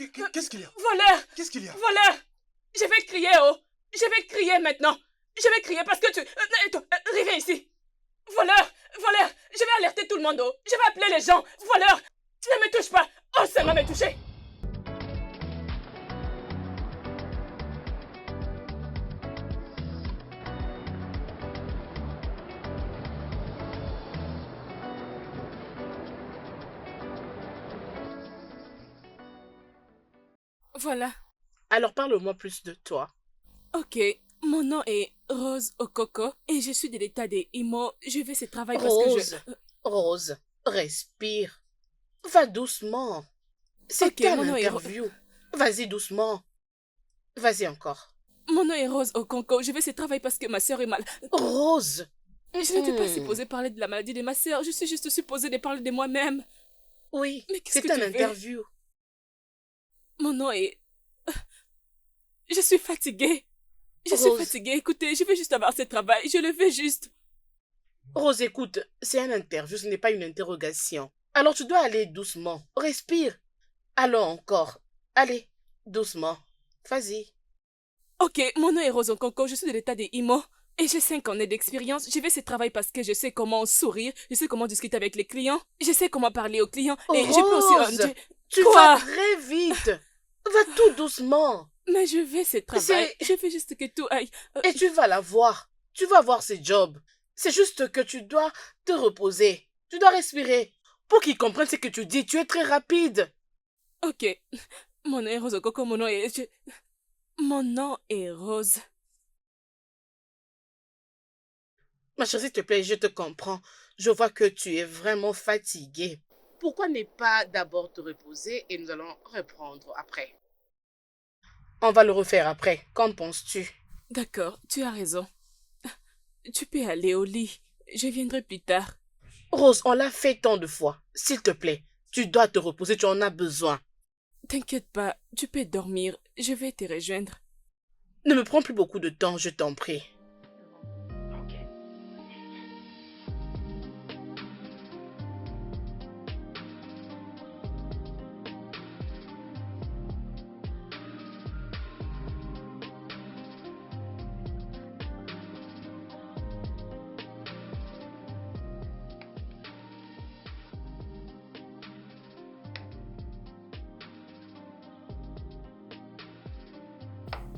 Qu'est-ce qu'il y a? Voleur! Qu'est-ce qu'il y a? Voleur! Je vais crier, oh! Je vais crier maintenant! Je vais crier parce que tu... reviens ici! Voleur! Voleur! Je vais alerter tout le monde, oh! Je vais appeler les gens! Voleur! Ne me touche pas! Oh, ça m'a me touché! Voilà. Alors parle-moi plus de toi. Ok, mon nom est Rose Okoko et je suis de l'état des Imo. Je fais ce travail parce que Rose, Rose, respire. Va doucement. C'est Ok, une mon nom est interview. Vas-y doucement. Vas-y encore. Mon nom est Rose Okoko. Je fais ce travail parce que ma sœur est mal. Rose. Je n'étais pas supposée parler de la maladie de ma sœur. Je suis juste supposée de parler de moi-même. Oui, Mais qu'est-ce c'est que une tu veux? interview. Mon nom est... Je suis fatiguée. Je suis Rose. fatiguée. Écoutez, je veux juste avoir ce travail. Je le veux juste. Rose, écoute, c'est une interview, ce n'est pas une interrogation. Alors tu dois aller doucement. Respire. Allons encore. Allez, doucement. Vas-y. Ok, mon nom est Rose Okoko. Je suis de l'état des Imo. Et j'ai 5 années d'expérience. Je fais ce travail parce que je sais comment sourire. Je sais comment discuter avec les clients. Je sais comment parler aux clients. Et je peux aussi... Rose, tu Quoi? vas très vite. Va tout doucement. Mais je veux ce travail. Je veux juste que tout aille. Et tu vas la voir. Tu vas voir ce job. C'est juste que tu dois te reposer. Tu dois respirer. Pour qu'ils comprennent ce que tu dis, tu es très rapide. Ok. Mon nom est Rose Okoko. Mon nom est... Mon nom est Rose. Ma chérie, s'il te plaît, je te comprends. Je vois que tu es vraiment fatiguée. Pourquoi ne pas d'abord te reposer et nous allons reprendre après? On va le refaire après. Qu'en penses-tu? D'accord, tu as raison. Tu peux aller au lit. Je viendrai plus tard. Rose, on l'a fait tant de fois. S'il te plaît, tu dois te reposer, tu en as besoin. T'inquiète pas, tu peux dormir. Je vais te rejoindre. Ne me prends plus beaucoup de temps, je t'en prie.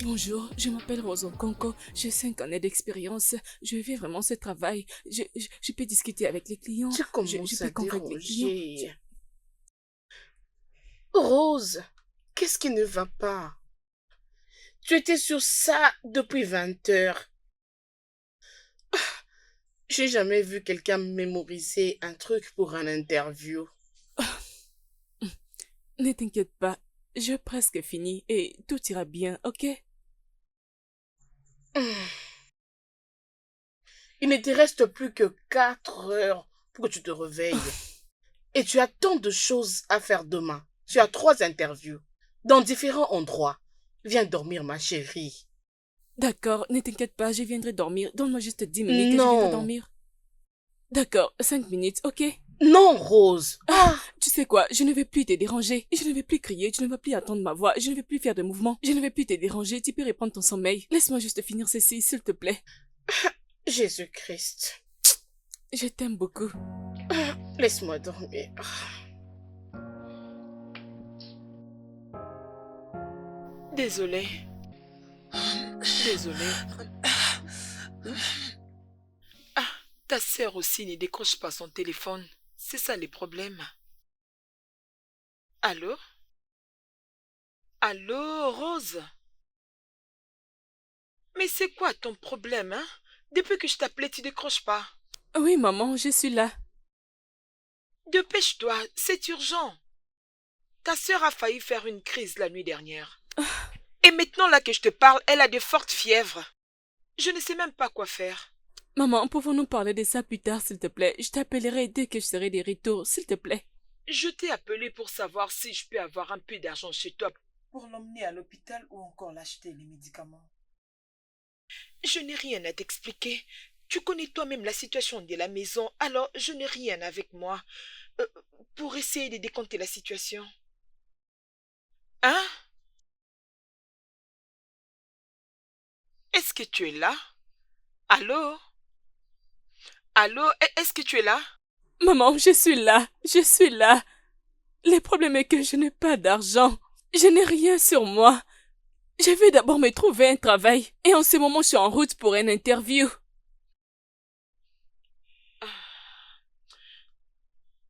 Bonjour, je m'appelle Rose Okoko. J'ai 5 années d'expérience. Je fais vraiment ce travail. Je peux discuter avec les clients. Tu Je commences à peux convaincre les clients. déranger. Rose, qu'est-ce qui ne va pas? Tu étais sur ça depuis 20 heures. J'ai jamais vu quelqu'un mémoriser un truc pour une interview. Ne t'inquiète pas, j'ai presque fini et tout ira bien, ok? Il ne te reste plus que 4 heures pour que tu te réveilles. Et tu as tant de choses à faire demain. Tu as 3 interviews dans différents endroits. Viens dormir, ma chérie. D'accord, ne t'inquiète pas, je viendrai dormir. Donne-moi juste 10 minutes et je viendrai Non. dormir. D'accord, 5 minutes, ok? Non, Rose. Tu sais quoi, je ne vais plus te déranger. Je ne vais plus crier, tu ne vas plus entendre ma voix. Je ne vais plus faire de mouvements. Je ne vais plus te déranger, tu peux reprendre ton sommeil. Laisse-moi juste finir ceci, s'il te plaît. Jésus-Christ. Je t'aime beaucoup. Laisse-moi dormir. Désolée. Désolée. Ah, ta sœur aussi ne décroche pas son téléphone. C'est ça les problèmes. Allô? Allô, Rose? Mais c'est quoi ton problème, hein? Depuis que je t'appelais, tu décroches pas. Oui, maman, je suis là. Dépêche-toi, c'est urgent. Ta sœur a failli faire une crise la nuit dernière. Et maintenant là que je te parle, elle a de fortes fièvres. Je ne sais même pas quoi faire. Maman, pouvons-nous parler de ça plus tard, s'il te plaît? Je t'appellerai dès que je serai de retour, s'il te plaît. Je t'ai appelé pour savoir si je peux avoir un peu d'argent chez toi pour l'emmener à l'hôpital ou encore l'acheter les médicaments. Je n'ai rien à t'expliquer. Tu connais toi-même la situation de la maison, alors je n'ai rien avec moi pour essayer de décompter la situation. Hein? Est-ce que tu es là? Allô? Allô? Est-ce que tu es là? Maman, je suis là. Je suis là. Le problème est que je n'ai pas d'argent. Je n'ai rien sur moi. Je vais d'abord me trouver un travail. Et en ce moment, je suis en route pour une interview.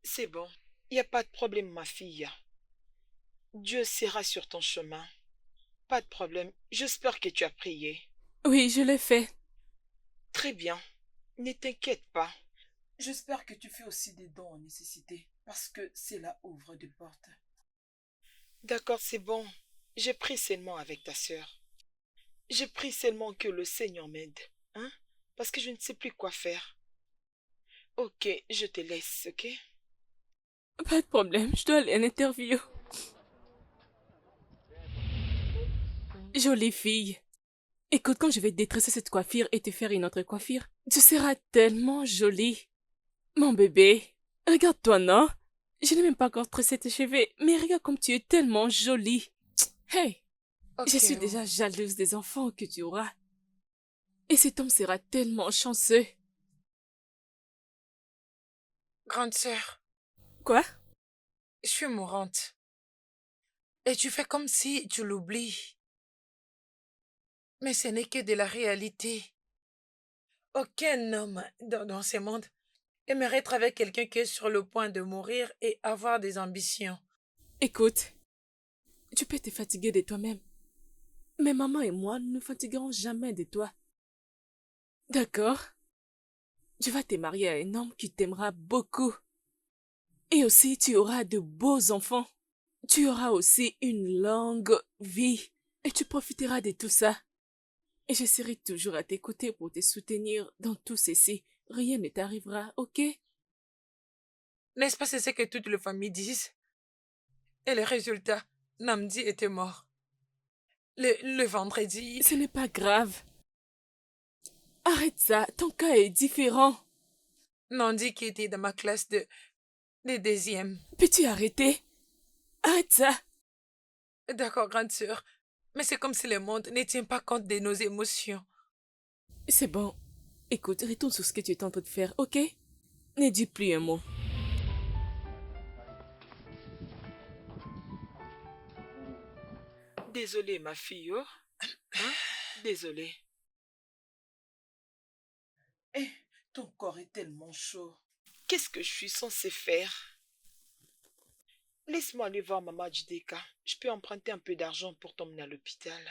C'est bon. Il n'y a pas de problème, ma fille. Dieu sera sur ton chemin. Pas de problème. J'espère que tu as prié. Oui, je l'ai fait. Très bien. Ne t'inquiète pas. J'espère que tu fais aussi des dons en nécessité, parce que cela ouvre des portes. D'accord, c'est bon. J'ai pris seulement avec ta sœur. J'ai pris seulement que le Seigneur m'aide, hein, parce que je ne sais plus quoi faire. Ok, je te laisse, ok? Pas de problème, je dois aller à une interview. Jolie fille. Écoute, quand je vais détresser cette coiffure et te faire une autre coiffure, tu seras tellement jolie. Mon bébé, regarde-toi, non? Je n'ai même pas encore tressé tes cheveux, mais regarde comme tu es tellement jolie. Hey, je Ok. suis déjà jalouse des enfants que tu auras. Et cet homme sera tellement chanceux. Grande sœur, Quoi? je suis mourante. Et tu fais comme si tu l'oublies. Mais ce n'est que de la réalité. Aucun homme dans ce monde aimerait être avec quelqu'un qui est sur le point de mourir et avoir des ambitions. Écoute, tu peux te fatiguer de toi-même. Mais maman et moi, nous ne fatiguerons jamais de toi. D'accord? Tu vas te marier à un homme qui t'aimera beaucoup. Et aussi, tu auras de beaux enfants. Tu auras aussi une longue vie. Et tu profiteras de tout ça. Et je serai toujours à tes côtés pour te soutenir dans tout ceci. Rien ne t'arrivera, ok? N'est-ce pas c'est ce que toutes les familles disent? Et le résultat, Namdi était mort. Le vendredi, Ce n'est pas grave. Arrête ça, ton cas est différent. Nandi qui était dans ma classe de deuxième. Peux-tu arrêter? Arrête ça. D'accord, grande sœur. Mais c'est comme si le monde ne tient pas compte de nos émotions. C'est bon. Écoute, retourne sur ce que tu es en train de faire, ok? Ne dis plus un mot. Désolée, ma fille, oh. Hein? Désolée. Eh, ton corps est tellement chaud. Qu'est-ce que je suis censée faire? Laisse-moi aller voir Maman Jideka. Je peux emprunter un peu d'argent pour t'emmener à l'hôpital.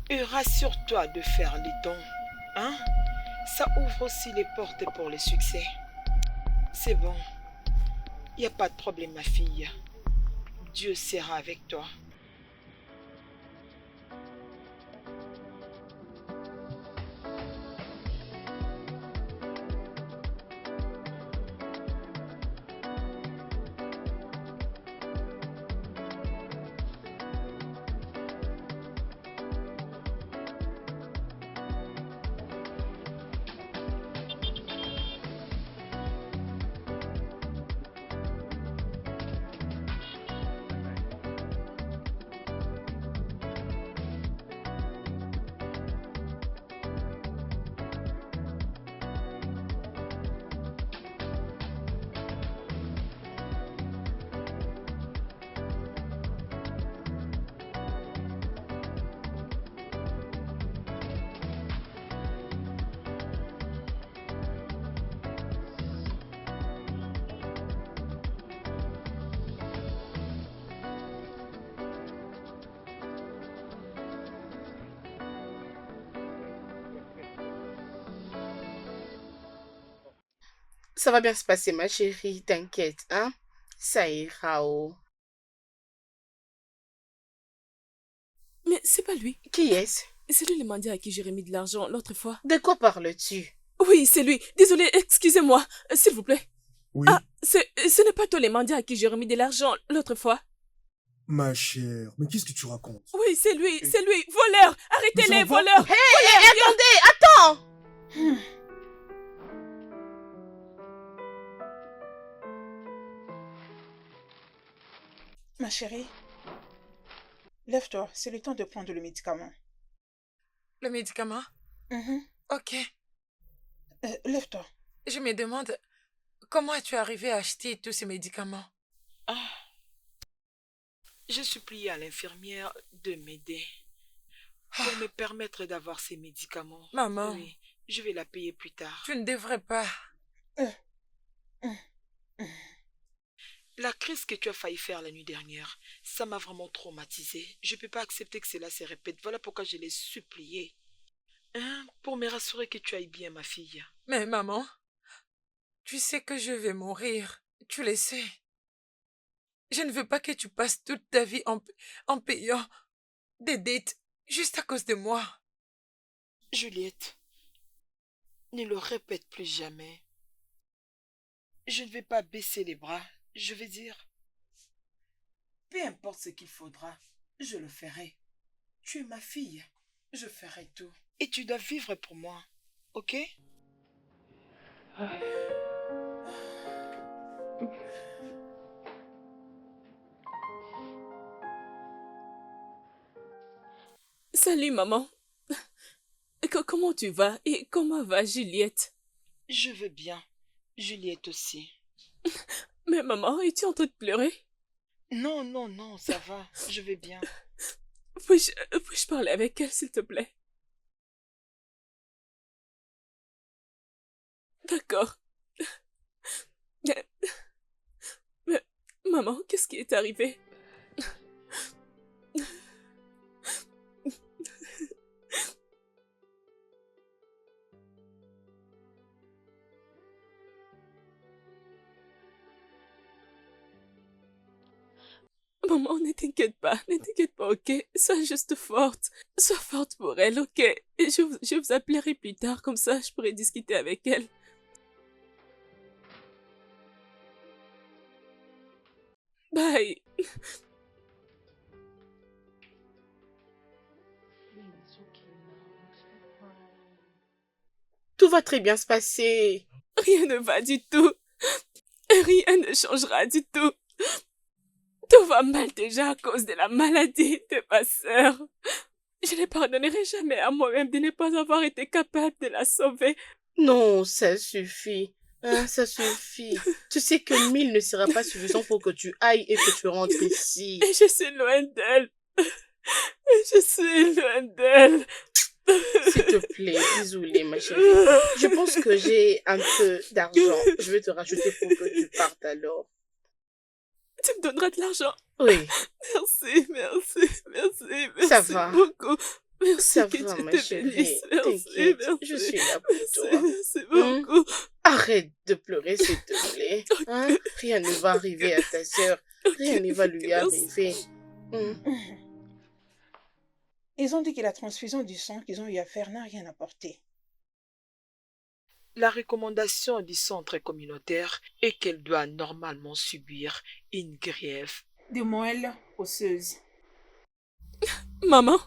Et rassure-toi de faire les dons, hein? Ça ouvre aussi les portes pour le succès. C'est bon. Il n'y a pas de problème, ma fille. Dieu sera avec toi. Ça va bien se passer, ma chérie, t'inquiète, hein? Ça ira, oh. Mais c'est pas lui. Qui est-ce? C'est lui le mendiant à qui j'ai remis de l'argent l'autre fois. De quoi parles-tu? Oui, c'est lui. Désolé, excusez-moi. S'il vous plaît. Oui, Ah, ce n'est pas toi le mendiant à qui j'ai remis de l'argent l'autre fois. ma chère, mais qu'est-ce que tu racontes? Oui, c'est lui, voleur. Mais Arrêtez-les, ça va pas. voleurs. Hé, attendez, attends! Ma chérie, lève-toi, c'est le temps de prendre le médicament. Le médicament? Mhm. Ok. Lève-toi. Je me demande comment es-tu arrivé à acheter tous ces médicaments? Ah, j'ai supplié à l'infirmière de m'aider pour me permettre d'avoir ces médicaments. Maman. Oui, je vais la payer plus tard. Tu ne devrais pas. La crise que tu as failli faire la nuit dernière, ça m'a vraiment traumatisée. Je ne peux pas accepter que cela se répète. Voilà pourquoi je l'ai supplié. Hein, pour me rassurer que tu ailles bien, ma fille. Mais maman, tu sais que je vais mourir. Tu le sais. Je ne veux pas que tu passes toute ta vie en payant des dettes juste à cause de moi. Juliette, ne le répète plus jamais. Je ne vais pas baisser les bras. Je vais dire, peu importe ce qu'il faudra, je le ferai. Tu es ma fille. Je ferai tout. Et tu dois vivre pour moi. Ok? Salut, maman. Comment tu vas? Et comment va Juliette? Je veux bien. Juliette aussi. Mais maman, es-tu en train de pleurer? Non, non, non, ça va. Je vais bien. Puis-je parler avec elle, s'il te plaît? D'accord. Mais, maman, qu'est-ce qui est arrivé? Maman, ne t'inquiète pas, ok? Sois juste forte. Sois forte pour elle, ok? Je vous appellerai plus tard, comme ça je pourrai discuter avec elle. Bye. Tout va très bien se passer. Rien ne va du tout. Rien ne changera du tout. Tout va mal déjà à cause de la maladie de ma sœur. Je ne pardonnerai jamais à moi-même de ne pas avoir été capable de la sauver. Non, ça suffit. Hein, ça suffit. Tu sais que 1000 ne sera pas suffisant pour que tu ailles et que tu rentres ici. Et je suis loin d'elle. Je suis loin d'elle. S'il te plaît, désolée, ma chérie. Je pense que j'ai un peu d'argent. Je vais te rajouter pour que tu partes alors. Tu me donneras de l'argent. Oui, Merci, merci ça va. beaucoup. Merci, Ça que va, Dieu ma te chérie. bénisse. Merci, T'inquiète, merci. je suis là pour toi. Merci beaucoup. Arrête de pleurer, s'il te plaît. Hein? Rien ne va arriver à ta sœur. Rien ne va lui merci. arriver. Hum. Ils ont dit que la transfusion du sang qu'ils ont eu à faire n'a rien apporté. La recommandation du centre communautaire est qu'elle doit normalement subir une greffe. Des moelles osseuses. Maman?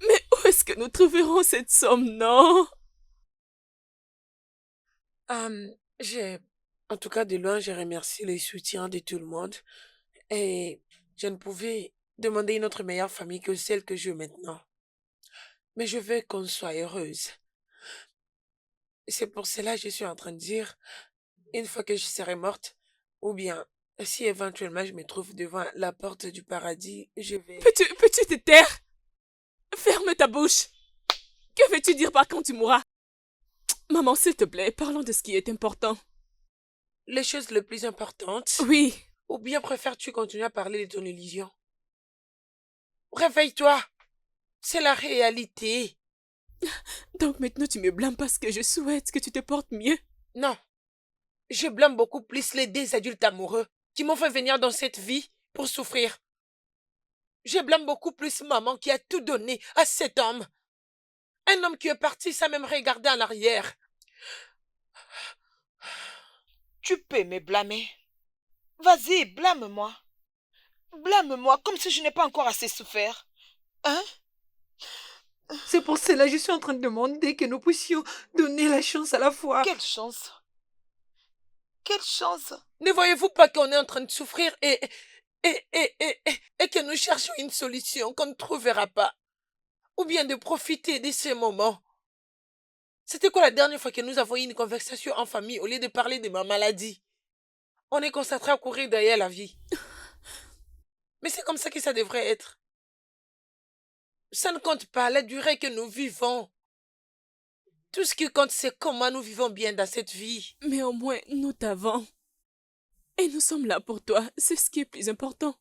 Mais où est-ce que nous trouverons cette somme, non? En tout cas, de loin, j'ai remercié les soutiens de tout le monde. Et je ne pouvais demander une autre meilleure famille que celle que j'ai maintenant. Mais je veux qu'on soit heureuse. C'est pour cela que je suis en train de dire, une fois que je serai morte, ou bien, si éventuellement je me trouve devant la porte du paradis, je vais... Peux-tu te taire? Ferme ta bouche. Que veux-tu dire par quand tu mourras? Maman, s'il te plaît, parlons de ce qui est important. Les choses les plus importantes. Oui. Ou bien préfères-tu continuer à parler de ton illusion? Réveille-toi! C'est la réalité. Donc maintenant tu me blâmes parce que je souhaite que tu te portes mieux. Non, Je blâme beaucoup plus les deux adultes amoureux qui m'ont fait venir dans cette vie pour souffrir. Je blâme beaucoup plus maman qui a tout donné à cet homme. Un homme qui est parti sans même regarder en arrière. Tu peux me blâmer. Vas-y, blâme-moi. Blâme-moi comme si je n'ai pas encore assez souffert. Hein? C'est pour cela que je suis en train de demander que nous puissions donner la chance à la fois. Quelle chance? Quelle chance? Ne voyez-vous pas qu'on est en train de souffrir et que nous cherchons une solution qu'on ne trouvera pas? Ou bien de profiter de ces moments? C'était quoi la dernière fois que nous avons eu une conversation en famille au lieu de parler de ma maladie? On est concentré à courir derrière la vie. Mais c'est comme ça que ça devrait être. Ça ne compte pas la durée que nous vivons. Tout ce qui compte, c'est comment nous vivons bien dans cette vie. Mais au moins, nous t'avons. Et nous sommes là pour toi. C'est ce qui est plus important.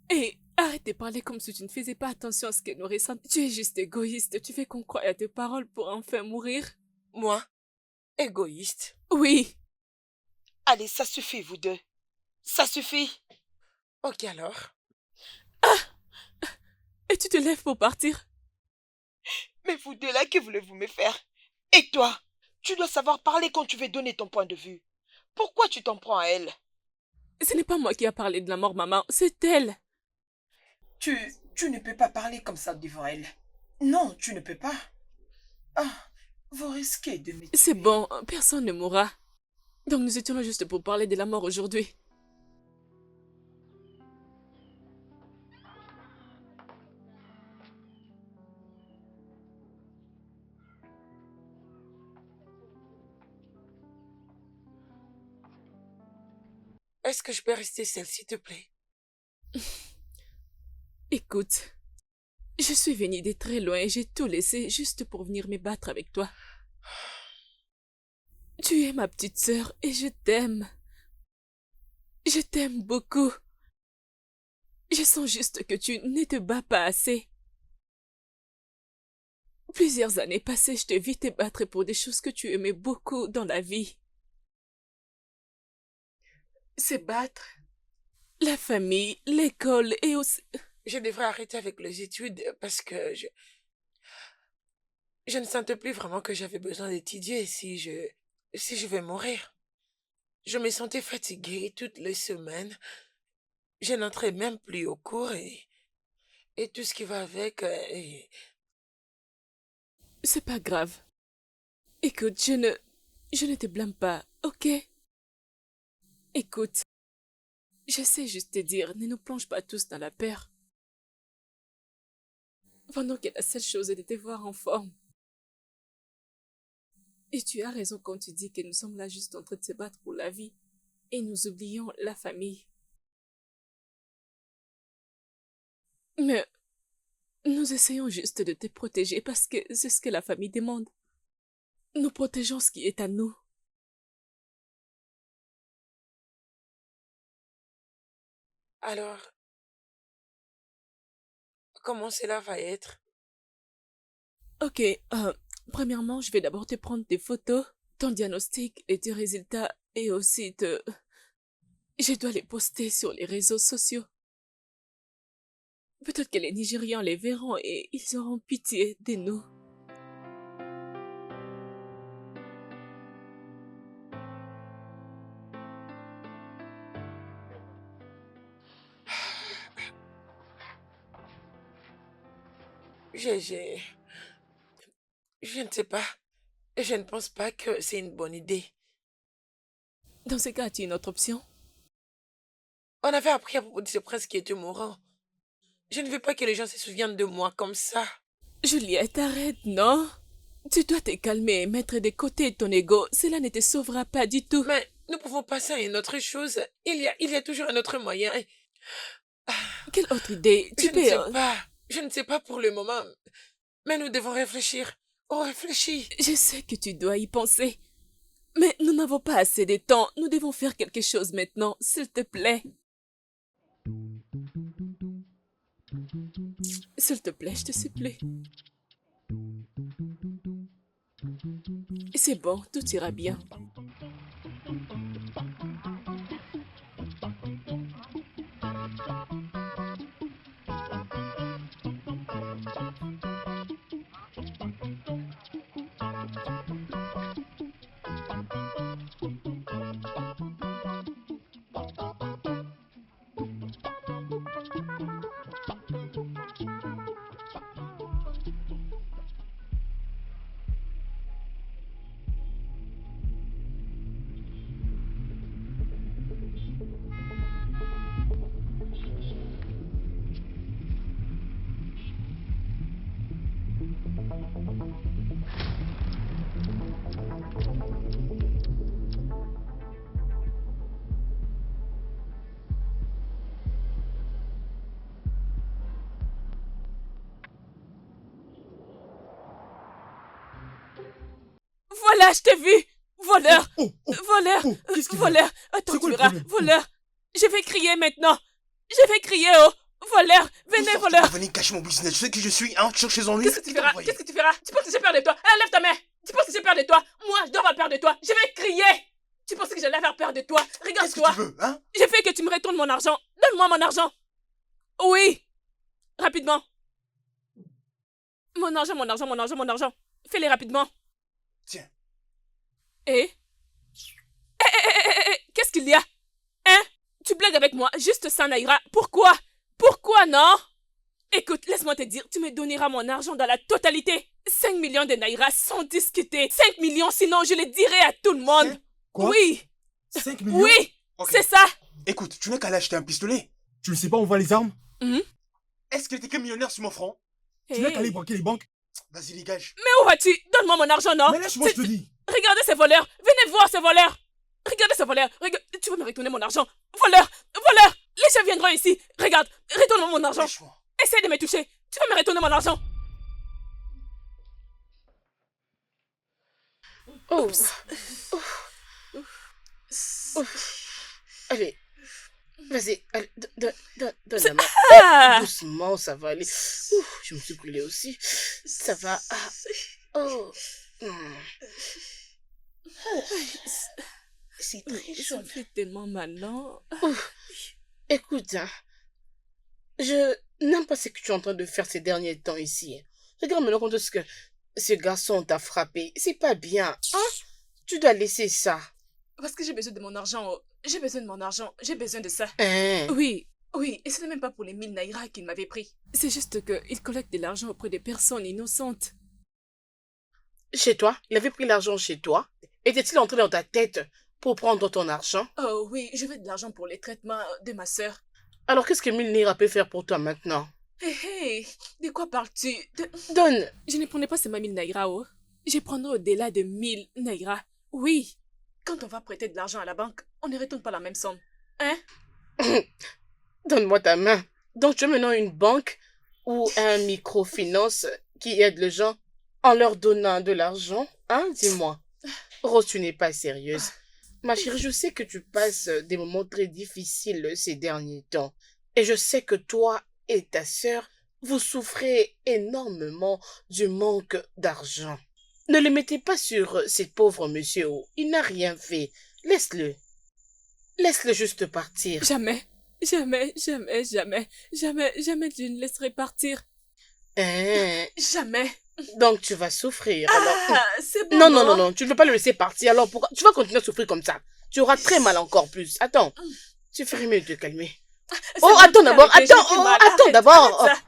Et arrête de parler comme si tu ne faisais pas attention à ce que nous ressentons. Tu es juste égoïste. Tu fais qu'on croie à tes paroles pour enfin mourir. Moi, égoïste. Oui. Allez, ça suffit, vous deux. Ça suffit. Ok alors. Et tu te lèves pour partir. Mais vous deux là, que voulez-vous me faire? Et toi, tu dois savoir parler quand tu veux donner ton point de vue. Pourquoi tu t'en prends à elle? Ce n'est pas moi qui a parlé de la mort, maman. C'est elle. Tu ne peux pas parler comme ça devant elle. Non, tu ne peux pas. Ah, vous risquez de me tuer. C'est bon. Personne ne mourra. Donc nous étions là juste pour parler de la mort aujourd'hui. Est-ce que je peux rester seule, s'il te plaît? Écoute, je suis venue de très loin et j'ai tout laissé juste pour venir me battre avec toi. Tu es ma petite sœur et je t'aime. Je t'aime beaucoup. Je sens juste que tu ne te bats pas assez. Plusieurs années passées, je t'ai vu te battre pour des choses que tu aimais beaucoup dans la vie. Se battre? La famille, l'école et aussi... Je devrais arrêter avec les études parce que je ne sentais plus vraiment que j'avais besoin d'étudier si je vais mourir. Je me sentais fatiguée toutes les semaines. Je n'entrais même plus au cours et tout ce qui va avec. C'est pas grave. Écoute, je ne te blâme pas, ok? Écoute, je sais juste te dire, ne nous plonge pas tous dans la peur. Pendant que la seule chose est de te voir en forme. Et tu as raison quand tu dis que nous sommes là juste en train de se battre pour la vie. Et nous oublions la famille. Mais nous essayons juste de te protéger parce que c'est ce que la famille demande. Nous protégeons ce qui est à nous. Alors, comment cela va être? Ok, premièrement, je vais d'abord te prendre tes photos, ton diagnostic et tes résultats, et aussi je dois les poster sur les réseaux sociaux. Peut-être que les Nigérians les verront et ils auront pitié de nous. Je, je, je ne sais pas. Je ne pense pas que c'est une bonne idée. Dans ce cas, as-tu une autre option? On avait appris à propos de ce prince qui était mourant. Je ne veux pas que les gens se souviennent de moi comme ça. Juliette, arrête, non? Tu dois te calmer et mettre de côté ton ego. Cela ne te sauvera pas du tout. Mais nous pouvons passer à une autre chose. Il y a toujours un autre moyen. Quelle autre idée? Je ne sais pas. Je ne sais pas pour le moment. Mais nous devons réfléchir. On réfléchit. Je sais que tu dois y penser. Mais nous n'avons pas assez de temps. Nous devons faire quelque chose maintenant, s'il te plaît. S'il te plaît, je te supplie. C'est bon, tout ira bien. Voilà, je t'ai vu! Voleur! Oh, oh, Voleur! oh, qu'est-ce qu'il y a? Voleur! Attends, C'est tu quoi le verras! problème? Voleur! Je vais crier maintenant! Je vais crier, oh! Voleur! Venez, voleur! Venez cacher mon business. Tu sais qui je suis, hein? Tu cherches en lui. Qu'est-ce que tu feras? Qu'est-ce que tu feras? Tu penses que j'ai peur de toi? Hein, lève ta main! Tu penses que j'ai peur de toi? Moi, je dois avoir peur de toi! Je vais crier! Tu pensais que j'allais avoir peur de toi? Qu'est-ce que Regarde-toi! tu veux, hein? J'ai fait que tu me retournes mon argent! Donne-moi mon argent! Oui! Rapidement! Mon argent, mon argent, mon argent, mon argent! Fais-les rapidement! Tiens. Eh? Qu'est-ce qu'il y a? Hein? Tu blagues avec moi, juste ça, Naïra. Pourquoi? Pourquoi, non? Écoute, laisse-moi te dire, tu me donneras mon argent dans la totalité. 5 millions de Naïra sans discuter. 5 millions, sinon je le dirai à tout le monde. Quoi? Oui, 5 millions? oui, Ok. c'est ça. Écoute, tu n'as qu'à l'acheter un pistolet. Tu ne sais pas où on voit les armes? Est-ce qu'il était que millionnaire sur mon front? Tu n'as Eh, qu'à aller braquer les banques? Vas-y, dégage. mais où vas-tu? Donne-moi mon argent, non? Mais lâche-moi, je te dis! Regardez ces voleurs. Venez voir ces voleurs. Regardez ces voleurs. Tu veux me retourner mon argent? Voleur, voleur. Les gens viendront ici. Regarde, retourne-moi mon argent. Lâche-moi. Essaye de me toucher. Tu veux me retourner mon argent? Oh. Oh. Allez. Vas-y, allez, donne la main. Ah! Doucement, ça va aller. Ouf, je me suis brûlée aussi. Ça va. Ah. Oh. Hmm. C'est très Ça chaud. fait tellement mal, non? Écoute, hein, je n'aime pas ce que tu es en train de faire ces derniers temps ici. Regarde maintenant compte de ce que ce garçon t'a frappé. C'est pas bien, hein? Tu dois laisser ça. Parce que j'ai besoin de mon argent. Oh. J'ai besoin de mon argent. J'ai besoin de ça. Hein? Oui, oui. Et ce n'est même pas pour les 1000 naïras qu'il m'avait pris. C'est juste qu'il collecte de l'argent auprès des personnes innocentes. Chez toi? Il avait pris l'argent chez toi? Était-il entré dans ta tête pour prendre ton argent? Oh oui, je veux de l'argent pour les traitements de ma sœur. Alors qu'est-ce que Milnira peut faire pour toi maintenant? Hé hé, de quoi parles-tu? Donne! Je ne prenais pas seulement 1000 naïras, oh. Je prendrai au-delà de 1000 naïras. Oui. Quand on va prêter de l'argent à la banque, on ne retourne pas la même somme. Hein? Donne-moi ta main. Donc tu es maintenant une banque ou un microfinance qui aide les gens en leur donnant de l'argent? Hein? Dis-moi. Rose, tu n'es pas sérieuse. Ma chérie, je sais que tu passes des moments très difficiles ces derniers temps. Et je sais que toi et ta sœur, vous souffrez énormément du manque d'argent. Ne le mettez pas sur ce pauvre monsieur. Il n'a rien fait. Laisse-le. Laisse-le juste partir. Jamais. Jamais, jamais, jamais, jamais, jamais je ne laisserai partir. Hein? Jamais. Donc tu vas souffrir. Alors... Ah, c'est bon. Non, tu ne veux pas le laisser partir. Alors pourquoi tu vas continuer à souffrir comme ça? Tu auras très mal encore plus. Attends, tu ferais mieux de te calmer. C'est Oh, bon, attends tu peux d'abord, arrêter, attends, j'ai oh, mal. attends Arrête, d'abord. arrête ça.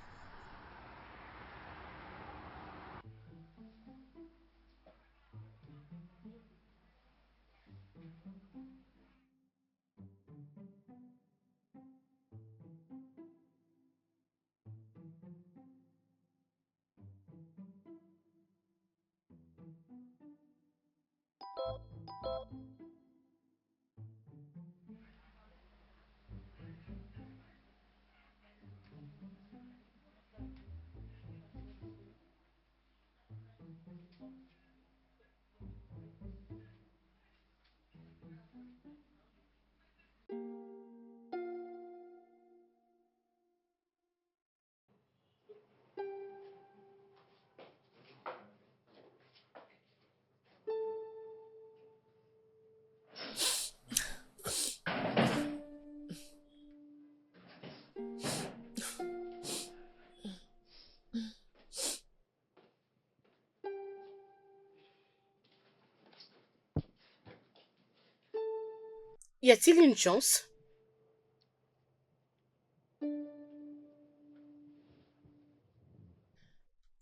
Y a-t-il une chance?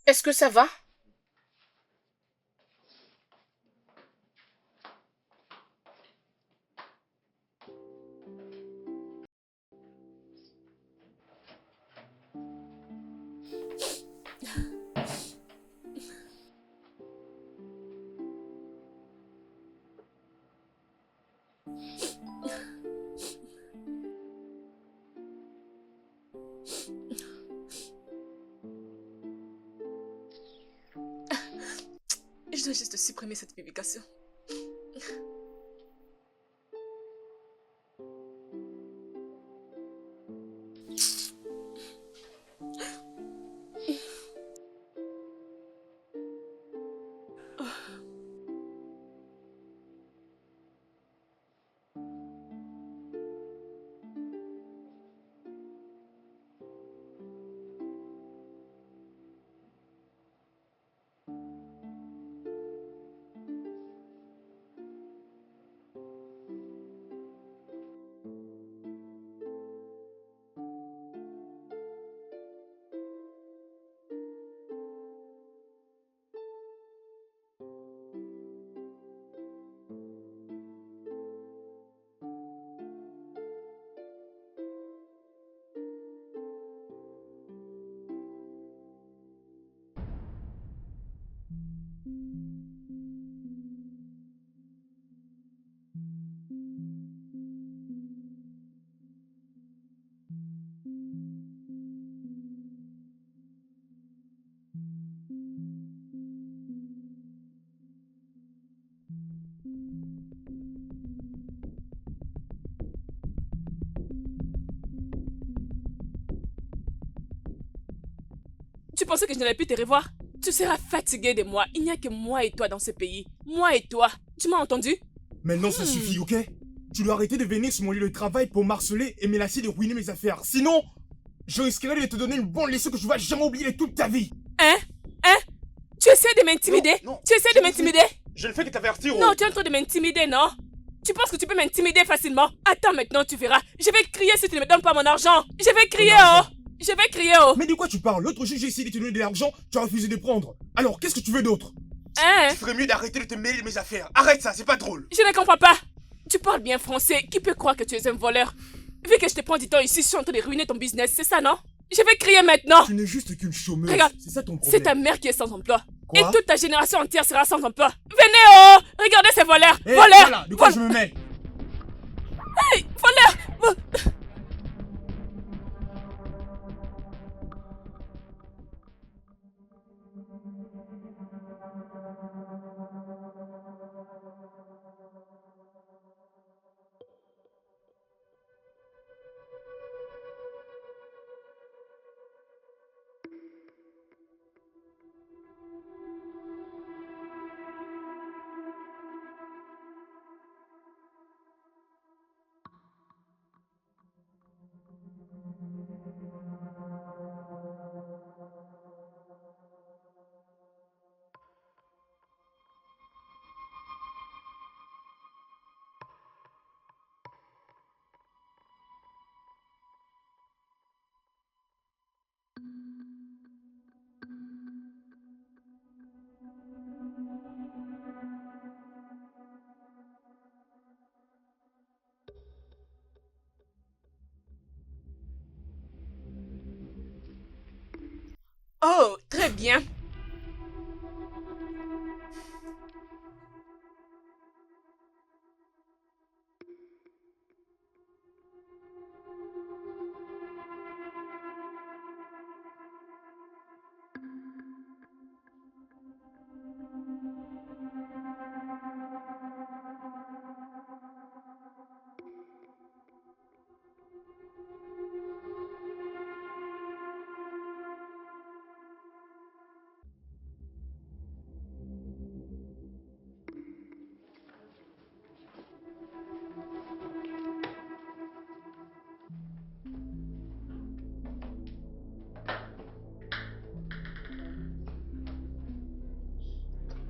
Est-ce que ça va? Je dois juste supprimer cette publication. Tu pensais que je n'allais plus te revoir? Tu seras fatigué de moi. Il n'y a que moi et toi dans ce pays. Moi et toi. Tu m'as entendu? Maintenant, ça suffit, ok? Tu dois arrêter de venir sur mon lieu de travail pour m'harceler et menacer de ruiner mes affaires. Sinon, je risquerais de te donner une bonne leçon que tu vas jamais oublier toute ta vie. Hein? Hein? Tu essaies de m'intimider? Non, non. Tu essaies de m'intimider? Je ne fais que t'avertir. Non, tu es en train de m'intimider, non? Tu penses que tu peux m'intimider facilement? Attends, maintenant tu verras. Je vais crier si tu ne me donnes pas mon argent. Je vais crier, oh! Je vais crier, oh! Mais de quoi tu parles? L'autre jour, j'ai essayé de te donner de l'argent, tu as refusé de prendre. Alors, qu'est-ce que tu veux d'autre? Hein? Tu ferais mieux d'arrêter de te mêler de mes affaires. Arrête ça, c'est pas drôle. Je ne comprends pas. Tu parles bien français. Qui peut croire que tu es un voleur? Vu que je te prends du temps ici, je suis en train de ruiner ton business, c'est ça, non? Je vais crier maintenant. Tu n'es juste qu'une chômeuse. Regarde, c'est ça ton c'est problème. ta mère qui est sans emploi. Quoi? Et toute ta génération entière sera sans emploi. Venez, oh! Regardez ces voleurs! Eh, Voleurs! voilà, de quoi je me mêle? Hey, voleurs! Oh, très bien.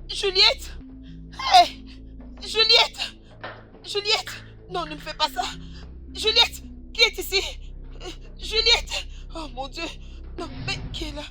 Juliette! Hé! Juliette! Juliette! Non, ne me fais pas ça. Juliette, qui est ici? Juliette! Oh mon Dieu! Non, mais qui est là?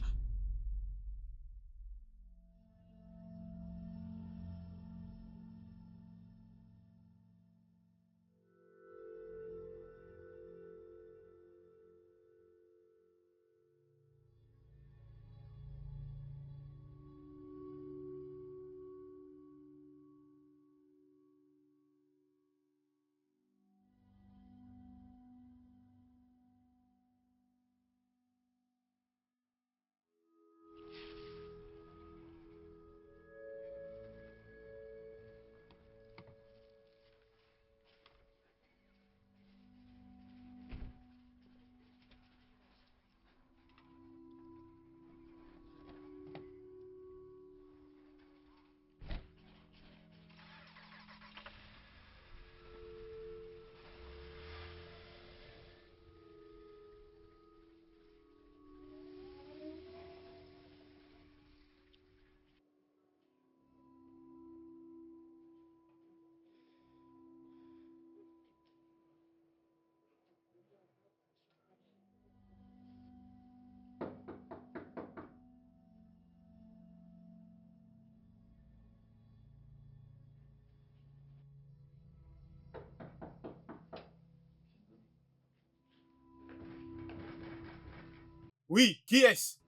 Oui, qui est-ce?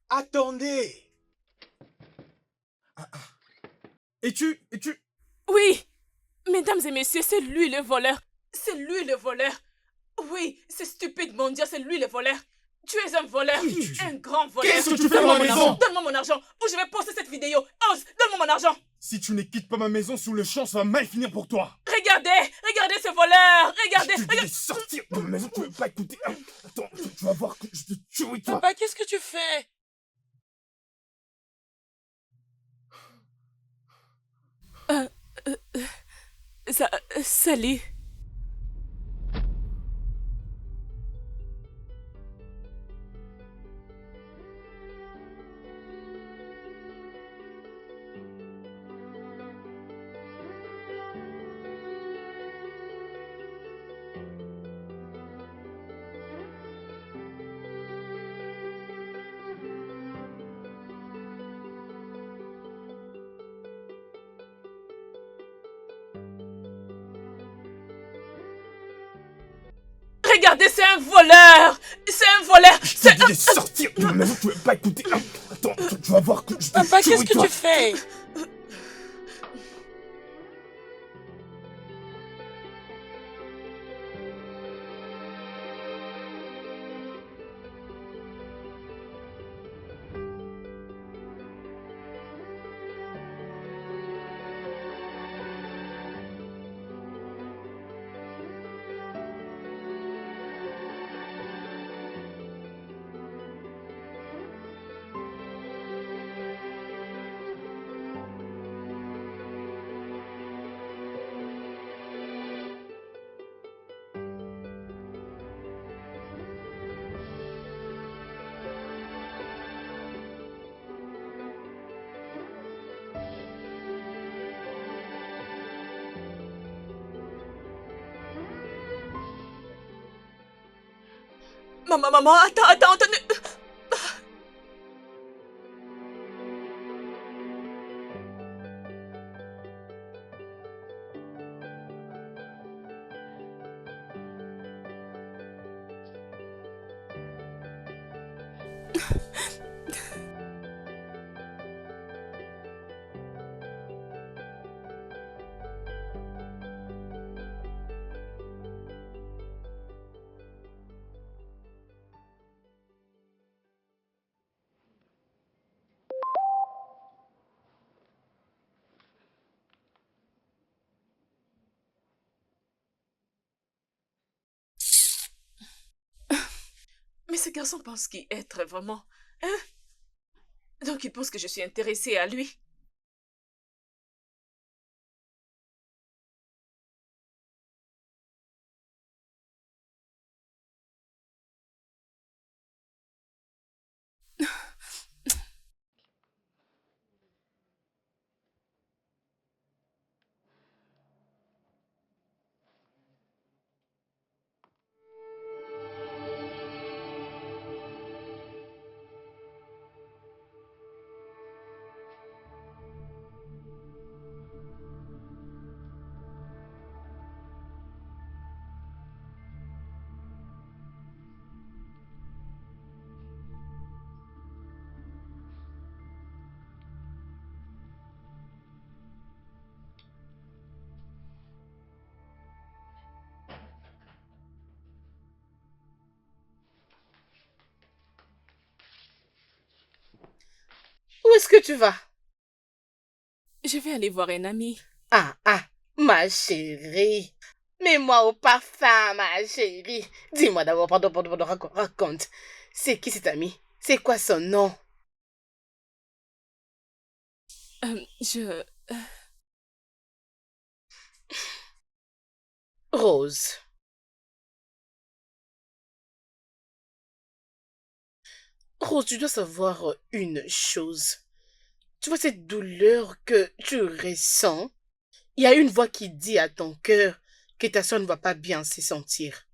Attendez. Et tu... Oui, mesdames et messieurs, c'est lui le voleur. C'est lui le voleur. Oui, c'est stupide, mon Dieu, c'est lui le voleur. Tu es un voleur, un grand voleur. Qu'est-ce que tu fais dans ma maison? Donne-moi mon argent ou je vais poster cette vidéo. Ose, donne-moi mon argent. Si tu ne quittes pas ma maison sous le champ, ça va mal finir pour toi. Regardez ce voleur. Regardez, Je te dis de sortir de ma maison, tu veux pas écouter. Attends, tu vas voir que je te tuerai, toi. Papa, qu'est-ce que tu fais? Salut. Regardez, c'est un voleur. C'est un voleur. Je te dis de sortir de ma maison, tu veux pas écouter. Attends, tu vas voir que je te Papa, tuerai, qu'est-ce que toi. tu fais? Maman, attends. Mais ce garçon pense qui être vraiment, hein? Donc il pense que je suis intéressée à lui. est-ce que tu vas? Je vais aller voir un ami. Ah, ma chérie. Mets-moi au parfum, ma chérie. Dis-moi d'abord, pardon, raconte. C'est qui cet ami? C'est quoi son nom? Je... Rose. Rose, tu dois savoir une chose. Tu vois cette douleur que tu ressens? Il y a une voix qui dit à ton cœur que ta soeur ne va pas bien se sentir.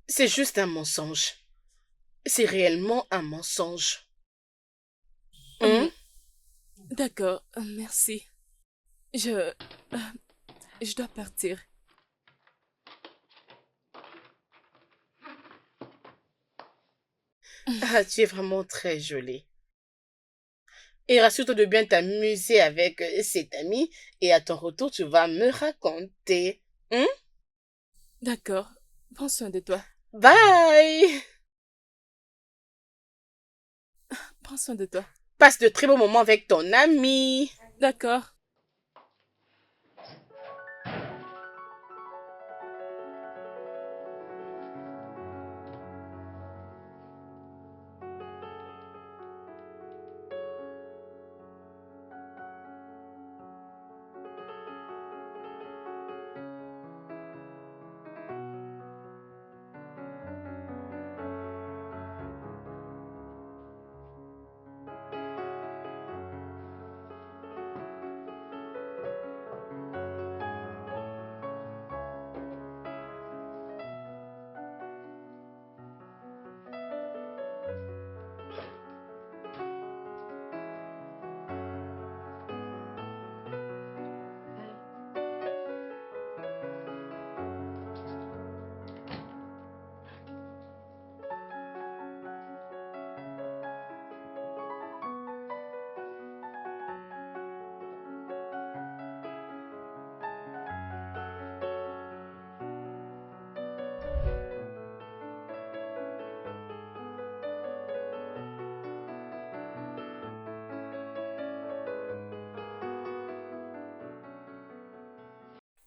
C'est juste un mensonge. C'est réellement un mensonge. D'accord, merci. Je dois partir. Ah, tu es vraiment très jolie. Et rassure-toi de bien t'amuser avec cet ami et à ton retour, tu vas me raconter. D'accord, prends soin de toi. Bye! Prends soin de toi. Passe de très beaux moments avec ton ami. D'accord.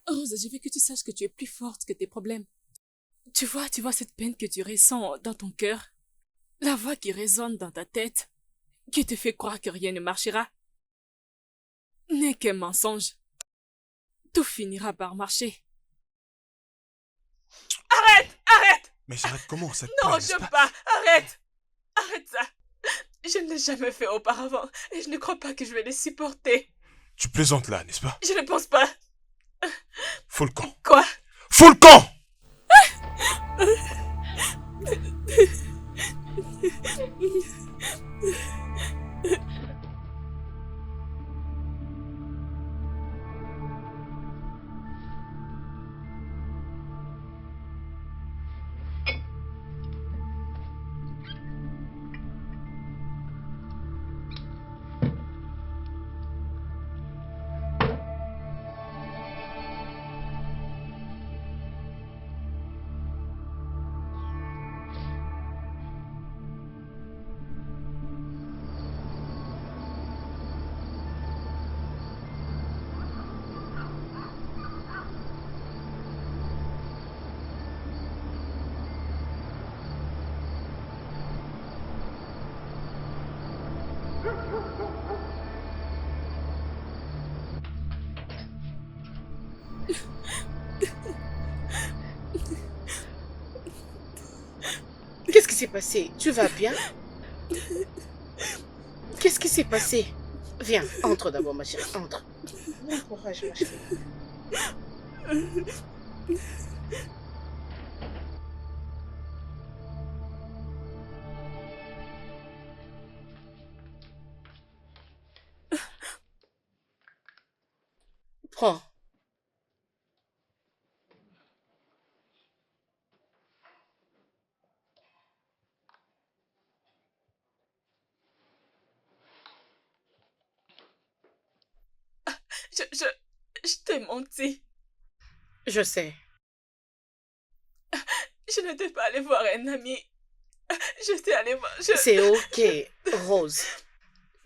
Rose, je veux que tu saches que tu es plus forte que tes problèmes. Tu vois cette peine que tu ressens dans ton cœur? La voix qui résonne dans ta tête, qui te fait croire que rien ne marchera, n'est qu'un mensonge. Tout finira par marcher. Arrête! Mais j'arrête comment ça te Non, plaît, je n'est-ce veux pas? pas! Arrête ça! Je ne l'ai jamais fait auparavant et je ne crois pas que je vais les supporter. Tu plaisantes là, n'est-ce pas? Je ne pense pas. Fous le camp. Quoi? Fous le camp! Qu'est-ce qui s'est passé? Tu vas bien? Qu'est-ce qui s'est passé? Viens, entre d'abord, ma chérie, entre. Bon courage, ma chérie. Prends. Je t'ai menti. Je sais. Je n'étais pas allée voir un ami. J'étais allée voir... C'est ok, Rose.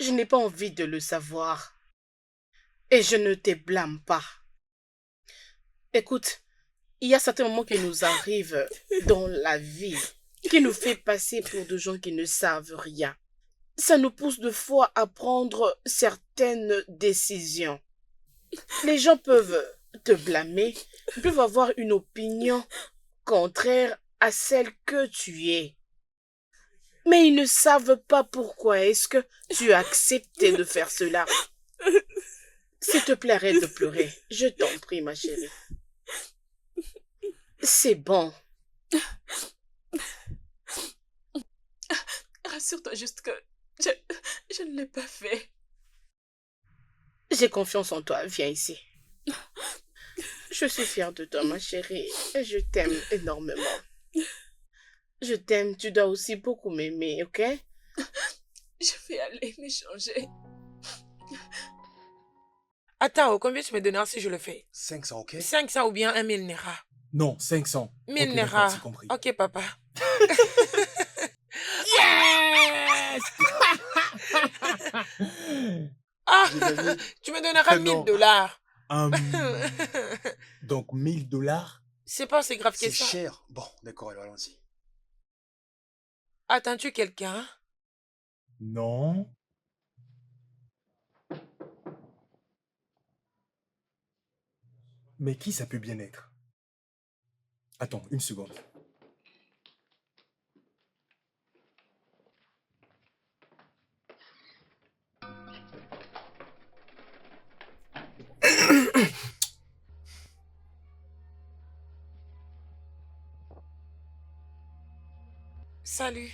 Je n'ai pas envie de le savoir. Et je ne te blâme pas. Écoute, il y a certains moments qui nous arrivent dans la vie qui nous fait passer pour des gens qui ne savent rien. Ça nous pousse de fois à prendre certaines décisions. Les gens peuvent te blâmer, peuvent avoir une opinion contraire à celle que tu es. Mais ils ne savent pas pourquoi est-ce que tu as accepté de faire cela. S'il te plaît, arrête de pleurer. Je t'en prie, ma chérie. C'est bon. Rassure-toi juste que je ne l'ai pas fait. J'ai confiance en toi. Viens ici. Je suis fière de toi, ma chérie. Et je t'aime énormément. Je t'aime. Tu dois aussi beaucoup m'aimer, ok? Je vais aller m'échanger. Attends, combien tu me donneras si je le fais? 500, ok? 500 ou bien 1000 Naira? Non, 500. 1000 Ok, Naira. d'accord, c'est compris. Ok, papa. Yes! Ah, J'ai gagné. tu me donneras Non. 1000 $. Donc 1000 $? C'est pas aussi grave que C'est ça. cher. Bon, d'accord, alors allons-y. Attends-tu quelqu'un? Non. Mais qui ça peut bien être? Attends, une seconde. Salut.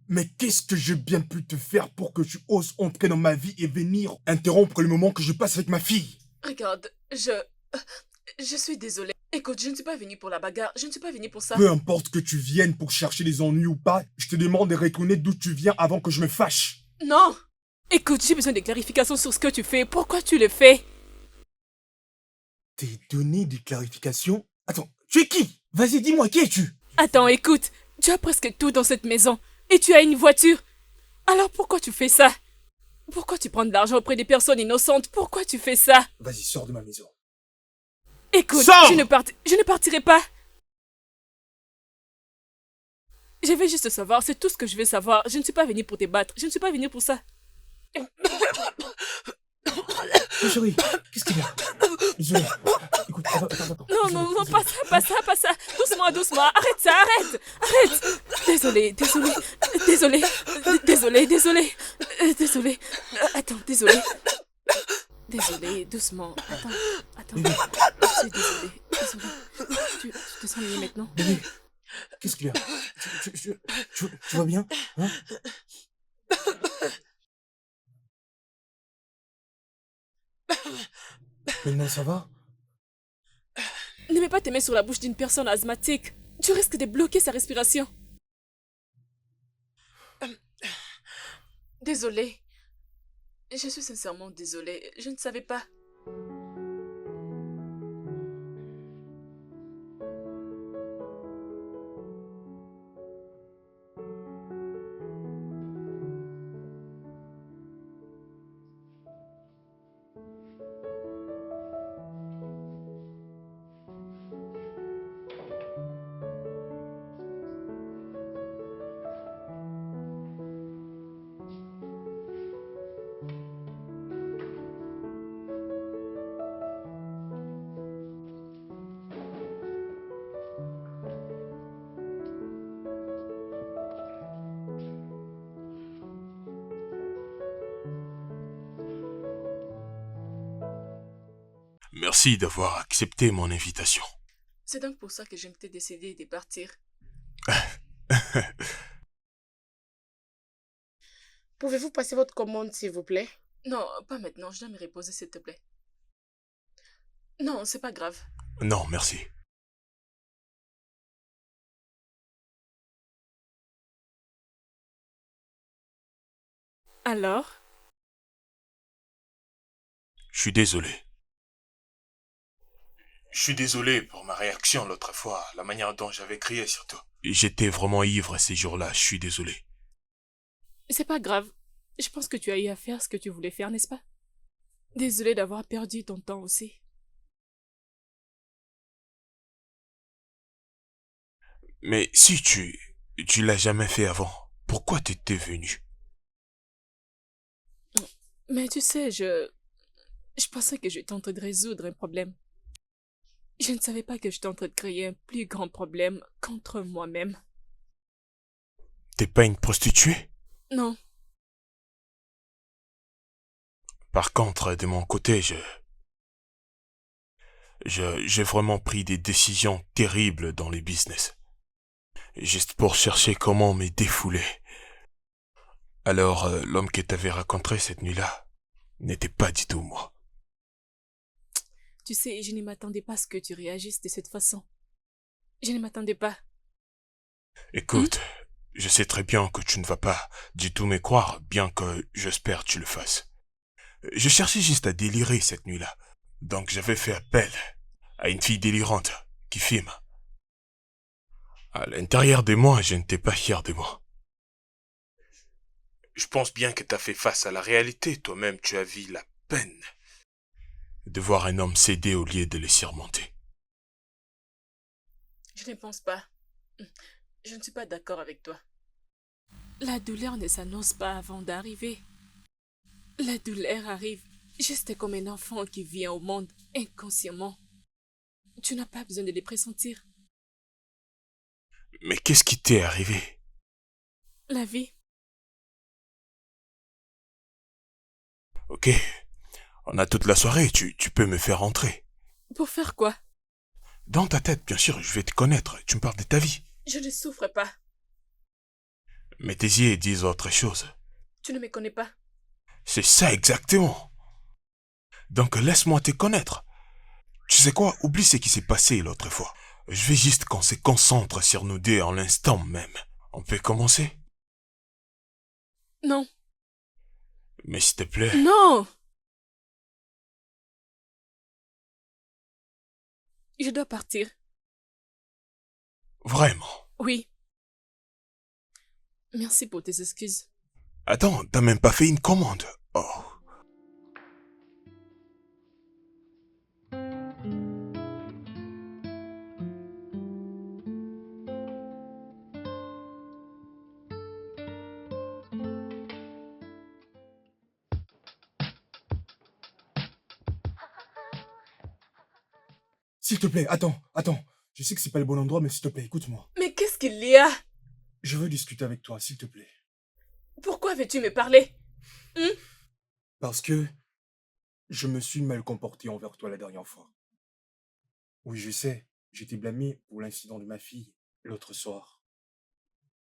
Mais qu'est-ce que j'ai bien pu te faire pour que tu oses entrer dans ma vie et venir interrompre le moment que je passe avec ma fille? Regarde, je suis désolée. Écoute, je ne suis pas venue pour la bagarre. Je ne suis pas venue pour ça. Peu importe que tu viennes pour chercher des ennuis ou pas, je te demande de retourner d'où tu viens avant que je me fâche. Non! Écoute, j'ai besoin de clarifications sur ce que tu fais. Pourquoi tu le fais? T'es donné des clarifications? Attends, tu es qui? Vas-y, dis-moi, qui es-tu? Attends, écoute. Tu as presque tout dans cette maison. Et tu as une voiture. Alors pourquoi tu fais ça? Pourquoi tu prends de l'argent auprès des personnes innocentes? Pourquoi tu fais ça? Vas-y, sors de ma maison. Écoute, Sors! je ne partirai pas. Je vais juste savoir, c'est tout ce que je veux savoir. Je ne suis pas venue pour te battre. Je ne suis pas venue pour ça. Ma chérie, qu'est-ce qu'il y a? Désolé. Écoute, attends. Non, non, non, pas ça. Doucement, doucement. Arrête ça, arrête. Désolé. Attends, désolé. Désolé, doucement. Attends. Je suis désolée. Tu te sens mieux maintenant? Bébé, qu'est-ce qu'il y a? Tu vas bien? Hein? Maintenant, ça va? Ne mets pas tes mains sur la bouche d'une personne asthmatique. Tu risques de bloquer sa respiration. Désolée. Je suis sincèrement désolée. Je ne savais pas. Merci d'avoir accepté mon invitation. C'est donc pour ça que je m'étais décidée de partir. Pouvez-vous passer votre commande, s'il vous plaît? Non, pas maintenant. Je dois me reposer, s'il te plaît. Non, c'est pas grave. Non, merci. Alors? Je suis désolé. Je suis désolé pour ma réaction l'autre fois, la manière dont j'avais crié surtout. J'étais vraiment ivre ces jours-là, je suis désolé. C'est pas grave. Je pense que tu as eu à faire ce que tu voulais faire, n'est-ce pas? Désolée d'avoir perdu ton temps aussi. Mais si tu l'as jamais fait avant, pourquoi t'étais venu? Mais tu sais, je pensais que j'étais en train de résoudre un problème. Je ne savais pas que j'étais en train de créer un plus grand problème contre moi-même. T'es pas une prostituée? Non, Par contre, de mon côté, j'ai vraiment pris des décisions terribles dans les business. Juste pour chercher comment me défouler. Alors, l'homme que t'avais rencontré cette nuit-là n'était pas du tout moi. tu sais, je ne m'attendais pas à ce que tu réagisses de cette façon. Je ne m'attendais pas. Écoute, je sais très bien que tu ne vas pas du tout me croire, bien que j'espère que tu le fasses. Je cherchais juste à délirer cette nuit-là. Donc j'avais fait appel à une fille délirante qui filme. À l'intérieur de moi, je n'étais pas fier de moi. Je pense bien que t'as fait face à la réalité. Toi-même, tu as vu la peine de voir un homme céder au lieu de le surmonter. Je ne pense pas. Je ne suis pas d'accord avec toi. La douleur ne s'annonce pas avant d'arriver. La douleur arrive juste comme un enfant qui vient au monde inconsciemment. Tu n'as pas besoin de les pressentir. Mais qu'est-ce qui t'est arrivé? La vie, Ok, on a toute la soirée, tu peux me faire entrer. pour faire quoi? Dans ta tête, bien sûr, je vais te connaître, tu me parles de ta vie. Je ne souffre pas. Mais tes yeux disent autre chose. Tu ne me connais pas. C'est ça exactement. Donc laisse-moi te connaître. Tu sais quoi, oublie ce qui s'est passé l'autre fois. Je veux juste qu'on se concentre sur nous deux en l'instant même. On peut commencer? Non. Mais s'il te plaît. Non! Je dois partir. Vraiment. Oui. Merci pour tes excuses. Attends, t'as même pas fait une commande. Oh. S'il te plaît, attends. Je sais que c'est pas le bon endroit, mais s'il te plaît, écoute-moi. Mais qu'est-ce qu'il y a? Je veux discuter avec toi, s'il te plaît. Pourquoi veux-tu me parler? Parce que je me suis mal comporté envers toi la dernière fois. Oui, je sais, j'étais blâmé pour l'incident de ma fille l'autre soir.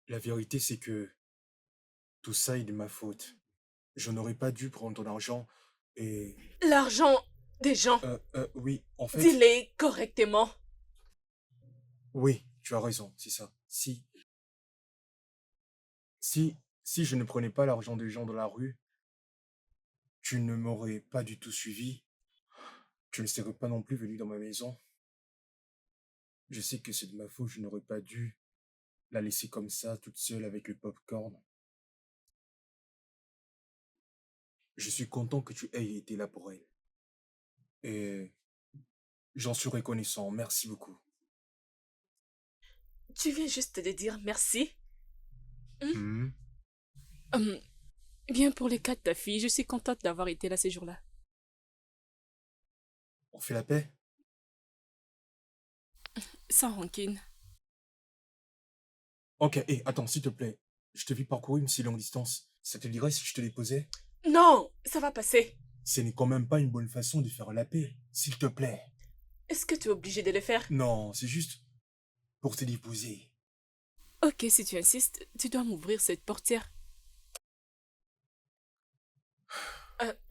La vérité, c'est que tout ça est de ma faute. Je n'aurais pas dû prendre ton argent et... L'argent des gens. Oui, en fait... Dis-les correctement. Oui, tu as raison, c'est ça. Si je ne prenais pas l'argent des gens dans la rue, tu ne m'aurais pas du tout suivi. Tu ne serais pas non plus venu dans ma maison. Je sais que c'est de ma faute, je n'aurais pas dû la laisser comme ça, toute seule avec le popcorn. Je suis content que tu aies été là pour elle. Et j'en suis reconnaissant, merci beaucoup. Tu viens juste de dire merci. Hmm. Bien pour les cas de ta fille, je suis contente d'avoir été là ces jours-là. On fait la paix? Sans rancune. Ok, attends, s'il te plaît. Je te vis parcourir une si longue distance. Ça te dirait si je te déposais? Non, ça va passer. Ce n'est quand même pas une bonne façon de faire la paix, s'il te plaît. Est-ce que tu es obligé de le faire? Non, c'est juste pour te déposer. Ok, si tu insistes, tu dois m'ouvrir cette portière.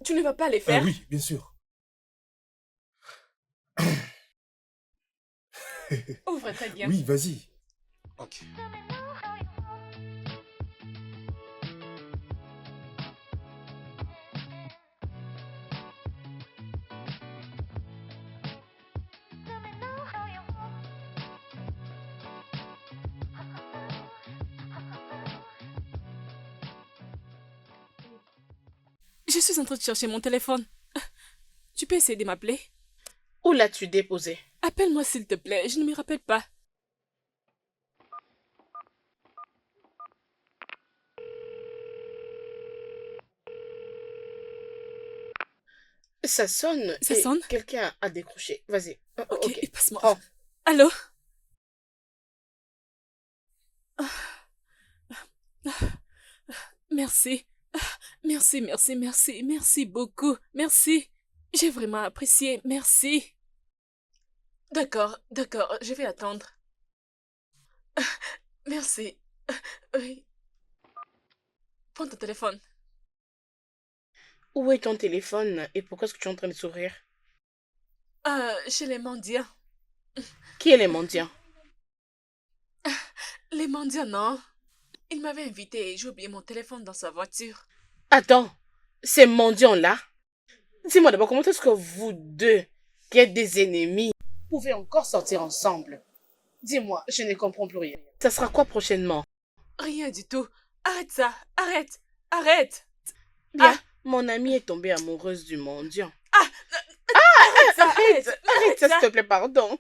Tu ne vas pas les faire? Oui, bien sûr. Ouvre très bien. Oui, vas-y. Ok. Je suis en train de chercher mon téléphone. Tu peux essayer de m'appeler? Où l'as-tu déposé? Appelle-moi s'il te plaît, je ne me rappelle pas. Ça sonne Ça et sonne? quelqu'un a décroché. Vas-y. Ok, Ok. passe-moi. Prends. Allô? Merci. Merci, merci, merci, merci beaucoup. Merci. J'ai vraiment apprécié. Merci. D'accord, d'accord, je vais attendre. Merci. Oui. Prends ton téléphone. Où est ton téléphone et pourquoi est-ce que tu es en train de sourire? Chez les mendiants. Qui est les mendiants? Les mendiants, non. Il m'avait invité et j'ai oublié mon téléphone dans sa voiture. Attends, ces mendiants-là? Dis-moi d'abord, comment est-ce que vous deux, qui êtes des ennemis, pouvez encore sortir ensemble? Dis-moi, je ne comprends plus rien. Ça sera quoi prochainement? Rien du tout. Arrête ça. Arrête. Arrête. Bien, Ah. mon amie est tombée amoureuse du mendiant. Arrête ça. Arrête ça, s'il te plaît, pardon.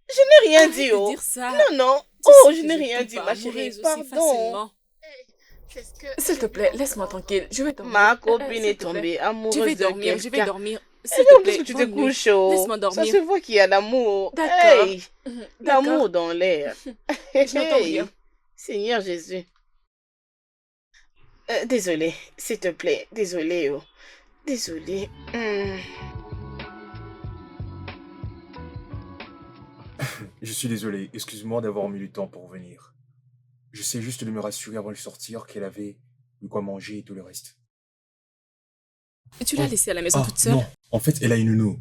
Je n'ai rien Arrête dit, de oh. dire ça. Non, non. Tu Oh, sais je que n'ai je rien tombe dit, pas ma chérie. amoureuse aussi Pardon. facilement. S'il te plaît, laisse-moi tranquille. Je vais dormir. Ma copine S'il est te plaît. tombée Je amoureuse vais de dormir, je vais quelqu'un. dormir. Et S'il te donc, plaît, parce que tu te bonne nuit. couches, oh. Laisse-moi Ça dormir. se voit qu'il y a l'amour. D'accord. Hey, D'accord. l'amour dans l'air. Je n'entends rien. Seigneur Jésus. Désolée, s'il te plaît. Désolée, oh. Désolée. Je suis désolé, excuse-moi d'avoir mis du temps pour venir. J'essaie juste de me rassurer avant de sortir qu'elle avait de quoi manger et tout le reste. Tu l'as Oh. laissée à la maison Ah, toute seule? non, en fait, elle a une nounou.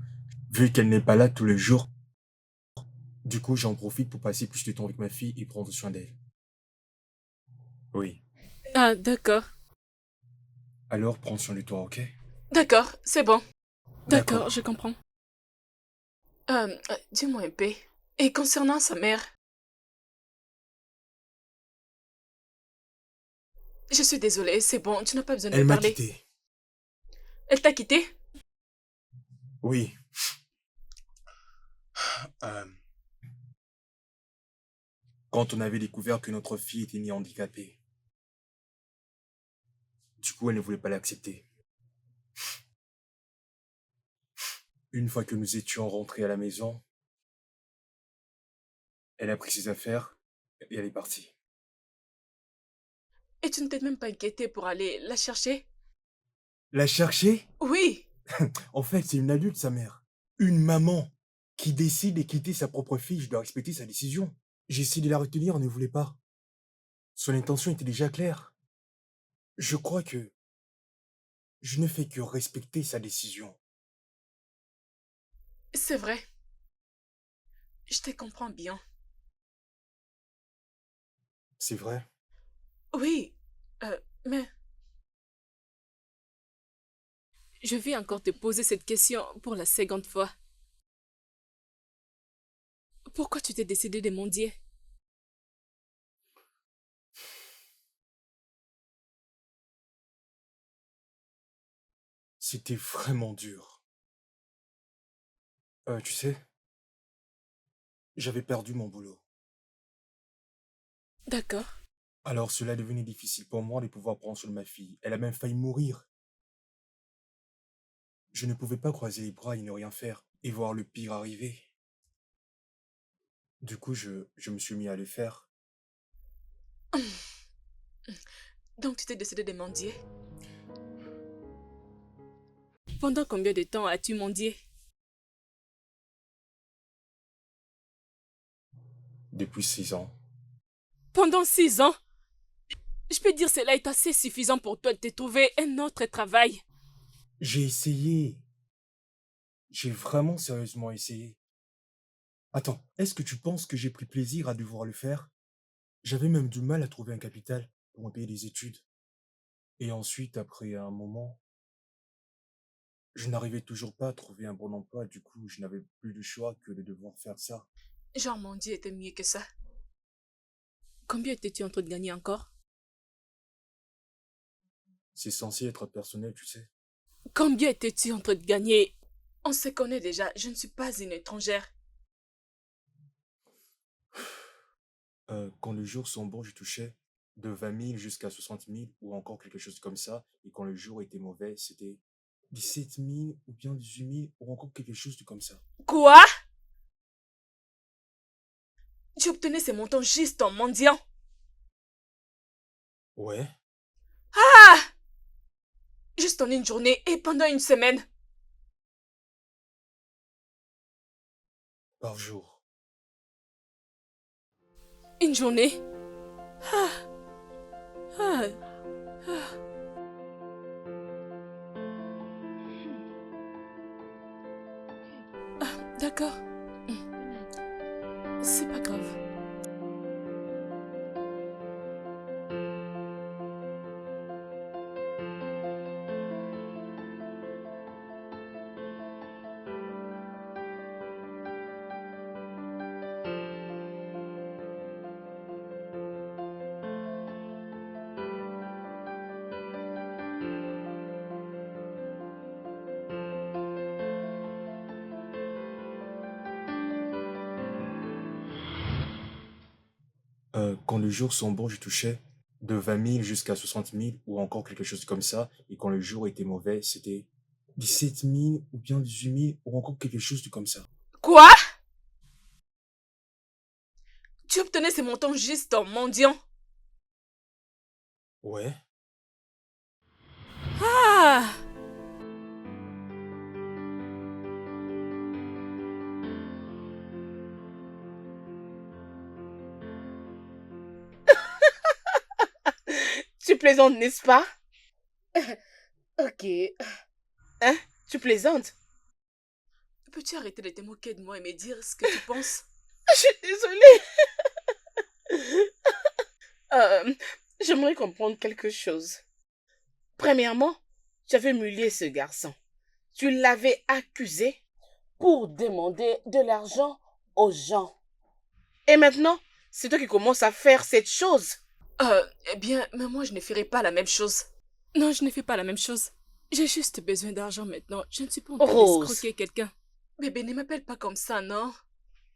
Vu qu'elle n'est pas là tous les jours, du coup, j'en profite pour passer plus de temps avec ma fille et prendre soin d'elle. Oui. Ah, d'accord. Alors, prends soin de toi, ok? D'accord, c'est bon. D'accord. D'accord, je comprends. Dis-moi un peu. Et concernant sa mère? Je suis désolée, c'est bon, tu n'as pas besoin de Elle me m'a parler. quitté. Elle t'a quitté? Oui. Quand on avait découvert que notre fille était née handicapée. Du coup, elle ne voulait pas l'accepter. Une fois que nous étions rentrés à la maison, elle a pris ses affaires et elle est partie. Et tu ne t'es même pas inquiété pour aller la chercher? La chercher? Oui. En fait, c'est une adulte, sa mère. Une maman qui décide de quitter sa propre fille. Je dois respecter sa décision. J'ai essayé de la retenir, elle ne voulait pas. Son intention était déjà claire. Je crois que je ne fais que respecter sa décision. C'est vrai. Je te comprends bien. C'est vrai. Oui. Mais... Je vais encore te poser cette question pour la seconde fois. Pourquoi tu t'es décidé de mendier? C'était vraiment dur. Tu sais, j'avais perdu mon boulot. D'accord. Alors cela devenait difficile pour moi de pouvoir prendre soin de ma fille. Elle a même failli mourir. Je ne pouvais pas croiser les bras et ne rien faire et voir le pire arriver. Du coup, je me suis mis à le faire. Donc tu t'es décidé de mendier? Pendant combien de temps as-tu mendié? Depuis 6 ans. Pendant 6 ans? Je peux dire cela est assez suffisant pour toi de te trouver un autre travail. J'ai essayé. J'ai vraiment sérieusement essayé. Attends, est-ce que tu penses que j'ai pris plaisir à devoir le faire? J'avais même du mal à trouver un capital pour me payer des études. Et ensuite, après un moment, je n'arrivais toujours pas à trouver un bon emploi. Du coup, je n'avais plus de choix que de devoir faire ça. Genre mendier était mieux que ça. Combien étais-tu en train de gagner encore? C'est censé être personnel, tu sais. Combien étais-tu en train de gagner? On se connaît déjà, je ne suis pas une étrangère. Quand les jours sont bons, je touchais de 20 000 jusqu'à 60 000 ou encore quelque chose comme ça. Et quand le jour était mauvais, c'était 17 000 ou bien 18 000 ou encore quelque chose de comme ça. Quoi? Tu obtenais ces montants juste en mendiant? Ouais, Ah! Juste en une journée et pendant une semaine. par jour. Une journée? Ah, ah, ah. D'accord. C'est pas grave. Quand les jours sont bons, je touchais de 20 000 jusqu'à 60 000 ou encore quelque chose comme ça. Et quand le jour était mauvais, c'était 17 000 ou bien 18 000 ou encore quelque chose de comme ça. Quoi? Tu obtenais ces montants juste en mendiant? Ouais, Ah! Tu plaisantes, n'est-ce pas? Ok. Hein? Tu plaisantes? Peux-tu arrêter de te moquer de moi et me dire ce que tu penses? Je suis désolée. Euh, J'aimerais comprendre quelque chose. Premièrement, tu avais humilié ce garçon. Tu l'avais accusé pour demander de l'argent aux gens. Et maintenant, c'est toi qui commences à faire cette chose. Eh bien, mais moi je ne ferai pas la même chose. Non, je ne fais pas la même chose. J'ai juste besoin d'argent maintenant. Je ne suis pas en train Rose, d'escroquer quelqu'un. Bébé, ne m'appelle pas comme ça, non?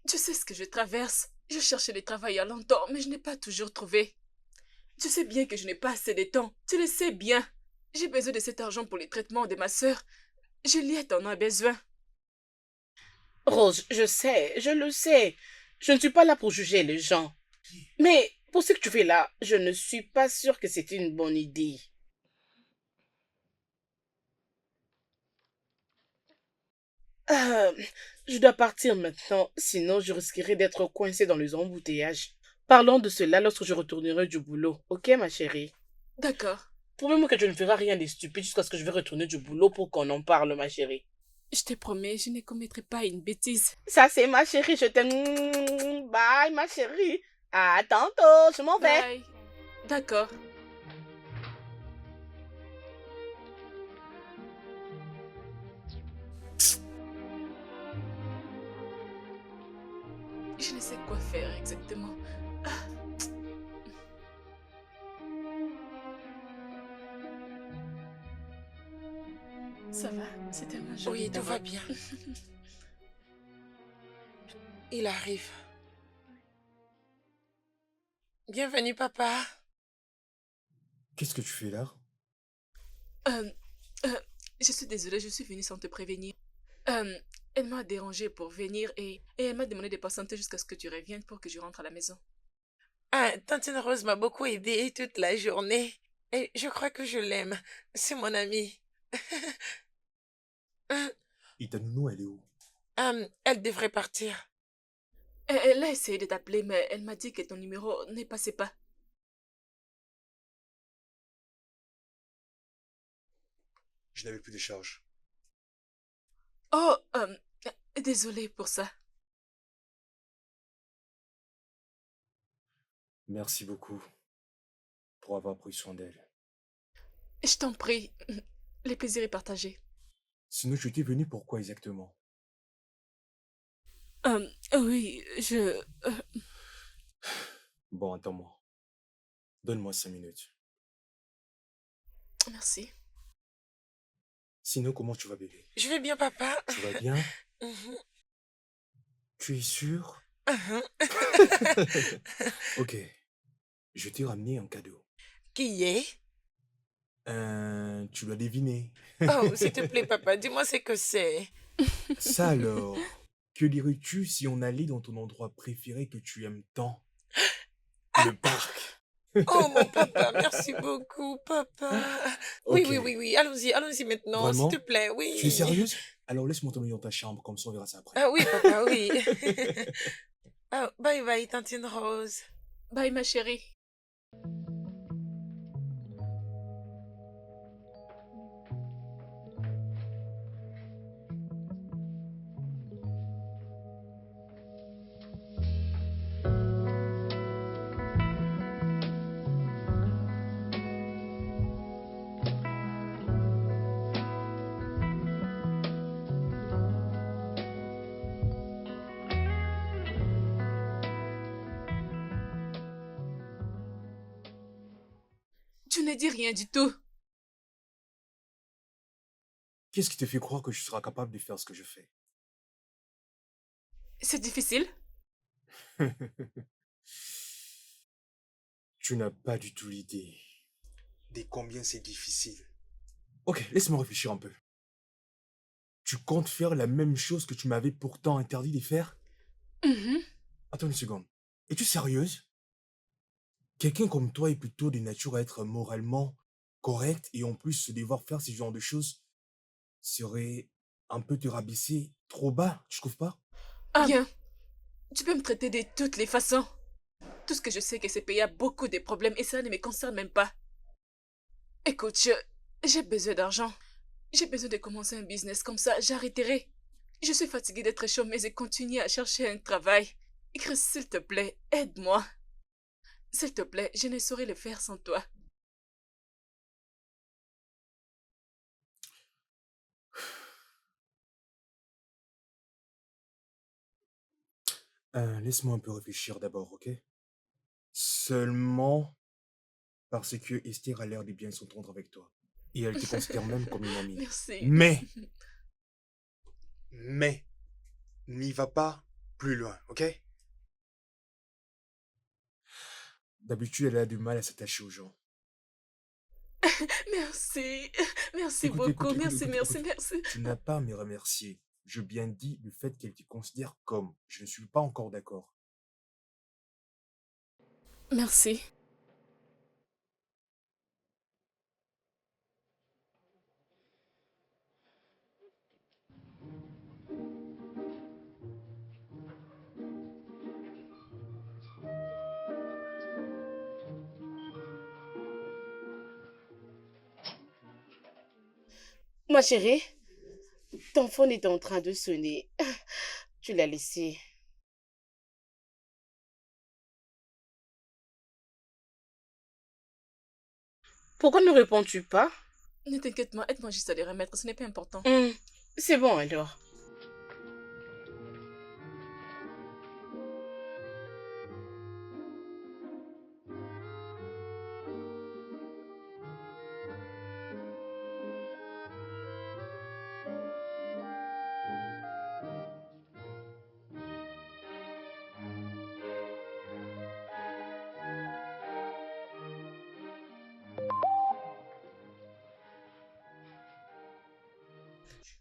Tu sais ce que je traverse. Je cherchais du travail il y a longtemps, mais je n'ai pas toujours trouvé. Tu sais bien que je n'ai pas assez de temps. Tu le sais bien. J'ai besoin de cet argent pour les traitements de ma sœur. Juliette en a besoin. Rose, je sais, je le sais. Je ne suis pas là pour juger les gens. Mais pour ce que tu fais là, je ne suis pas sûre que c'est une bonne idée. Euh, je dois partir maintenant, sinon je risquerai d'être coincée dans les embouteillages. Parlons de cela lorsque je retournerai du boulot, ok ma chérie? D'accord. Promets-moi que tu ne feras rien de stupide jusqu'à ce que je vais retourner du boulot pour qu'on en parle, ma chérie. Je te promets, je ne commettrai pas une bêtise. Ça c'est ma chérie, je t'aime. Bye ma chérie. À tantôt, je m'en vais. Bye. D'accord. Je ne sais quoi faire exactement. Ah. Ça va, c'est tellement joli Oui, tout va d'avoir... bien. Il arrive. Bienvenue, papa. qu'est-ce que tu fais là? Euh, euh, je suis désolée, je suis venue sans te prévenir. Euh, Elle m'a dérangée pour venir et elle m'a demandé de patienter jusqu'à ce que tu reviennes pour que je rentre à la maison. Ah, Tantine Rose m'a beaucoup aidée toute la journée. Et je crois que je l'aime. C'est mon amie. Hum, Et ta nounou, elle est où? Elle devrait partir. Elle a essayé de t'appeler, mais elle m'a dit que ton numéro ne passait pas. Je n'avais plus de charge. Oh, désolée pour ça. Merci beaucoup pour avoir pris soin d'elle. Je t'en prie, le plaisir est partagé. Sinon, tu étais venu pourquoi exactement? Oui, Bon, attends-moi. Donne-moi 5 minutes. Merci. Sinon, comment tu vas, bébé? Je vais bien, papa. Tu vas bien? Mhm, Tu es sûr? mhm. Ok, je t'ai ramené un cadeau. Qui est? Tu l'as deviné. Oh, s'il te plaît, papa, dis-moi ce que c'est. Ça alors, que dirais-tu si on allait dans ton endroit préféré que tu aimes tant, le parc? Oh, mon papa, merci beaucoup, papa. Oui, Ok, oui, oui, oui, allons-y maintenant, s'il te vraiment? plaît, Tu es oui. sérieuse? Alors laisse-moi t'emmener dans ta chambre, comme ça on verra ça après. Ah oui, papa, oui. Oh, bye bye, tantine Rose. Bye, ma chérie. Tu ne dis rien du tout. Qu'est-ce qui te fait croire que je serai capable de faire ce que je fais? C'est difficile. Tu n'as pas du tout l'idée. Dès combien c'est difficile. Ok, laisse-moi réfléchir un peu. Tu comptes faire la même chose que tu m'avais pourtant interdit de faire? Mhm. Attends une seconde. Es-tu sérieuse? Quelqu'un comme toi est plutôt de nature à être moralement correct et en plus se devoir faire ce genre de choses serait un peu te rabaisser trop bas, tu trouves pas? Bien, tu peux me traiter de toutes les façons. Tout ce que je sais, que ce pays a beaucoup de problèmes et ça ne me concerne même pas. Écoute, j'ai besoin d'argent. J'ai besoin de commencer un business comme ça, j'arrêterai. Je suis fatiguée d'être chômeuse et continuer à chercher un travail. Chris, s'il te plaît, aide-moi. S'il te plaît, je ne saurais le faire sans toi. Laisse-moi un peu réfléchir d'abord, ok? Seulement parce que Esther a l'air de bien s'entendre avec toi. Et elle te considère même comme une amie. Merci. Mais, N'y va pas plus loin, ok? d'habitude, elle a du mal à s'attacher aux gens. Merci. Merci Écoute, écoute, beaucoup. écoute, Merci, écoute, merci, écoute. merci. Tu n'as pas à me remercier. Je bien dis le fait qu'elle te considère comme. Je ne suis pas encore d'accord. Merci. Ma chérie, ton phone est en train de sonner. Tu l'as laissé. Pourquoi ne réponds-tu pas? Ne t'inquiète pas, aide-moi juste à les remettre, ce n'est pas important. C'est bon alors.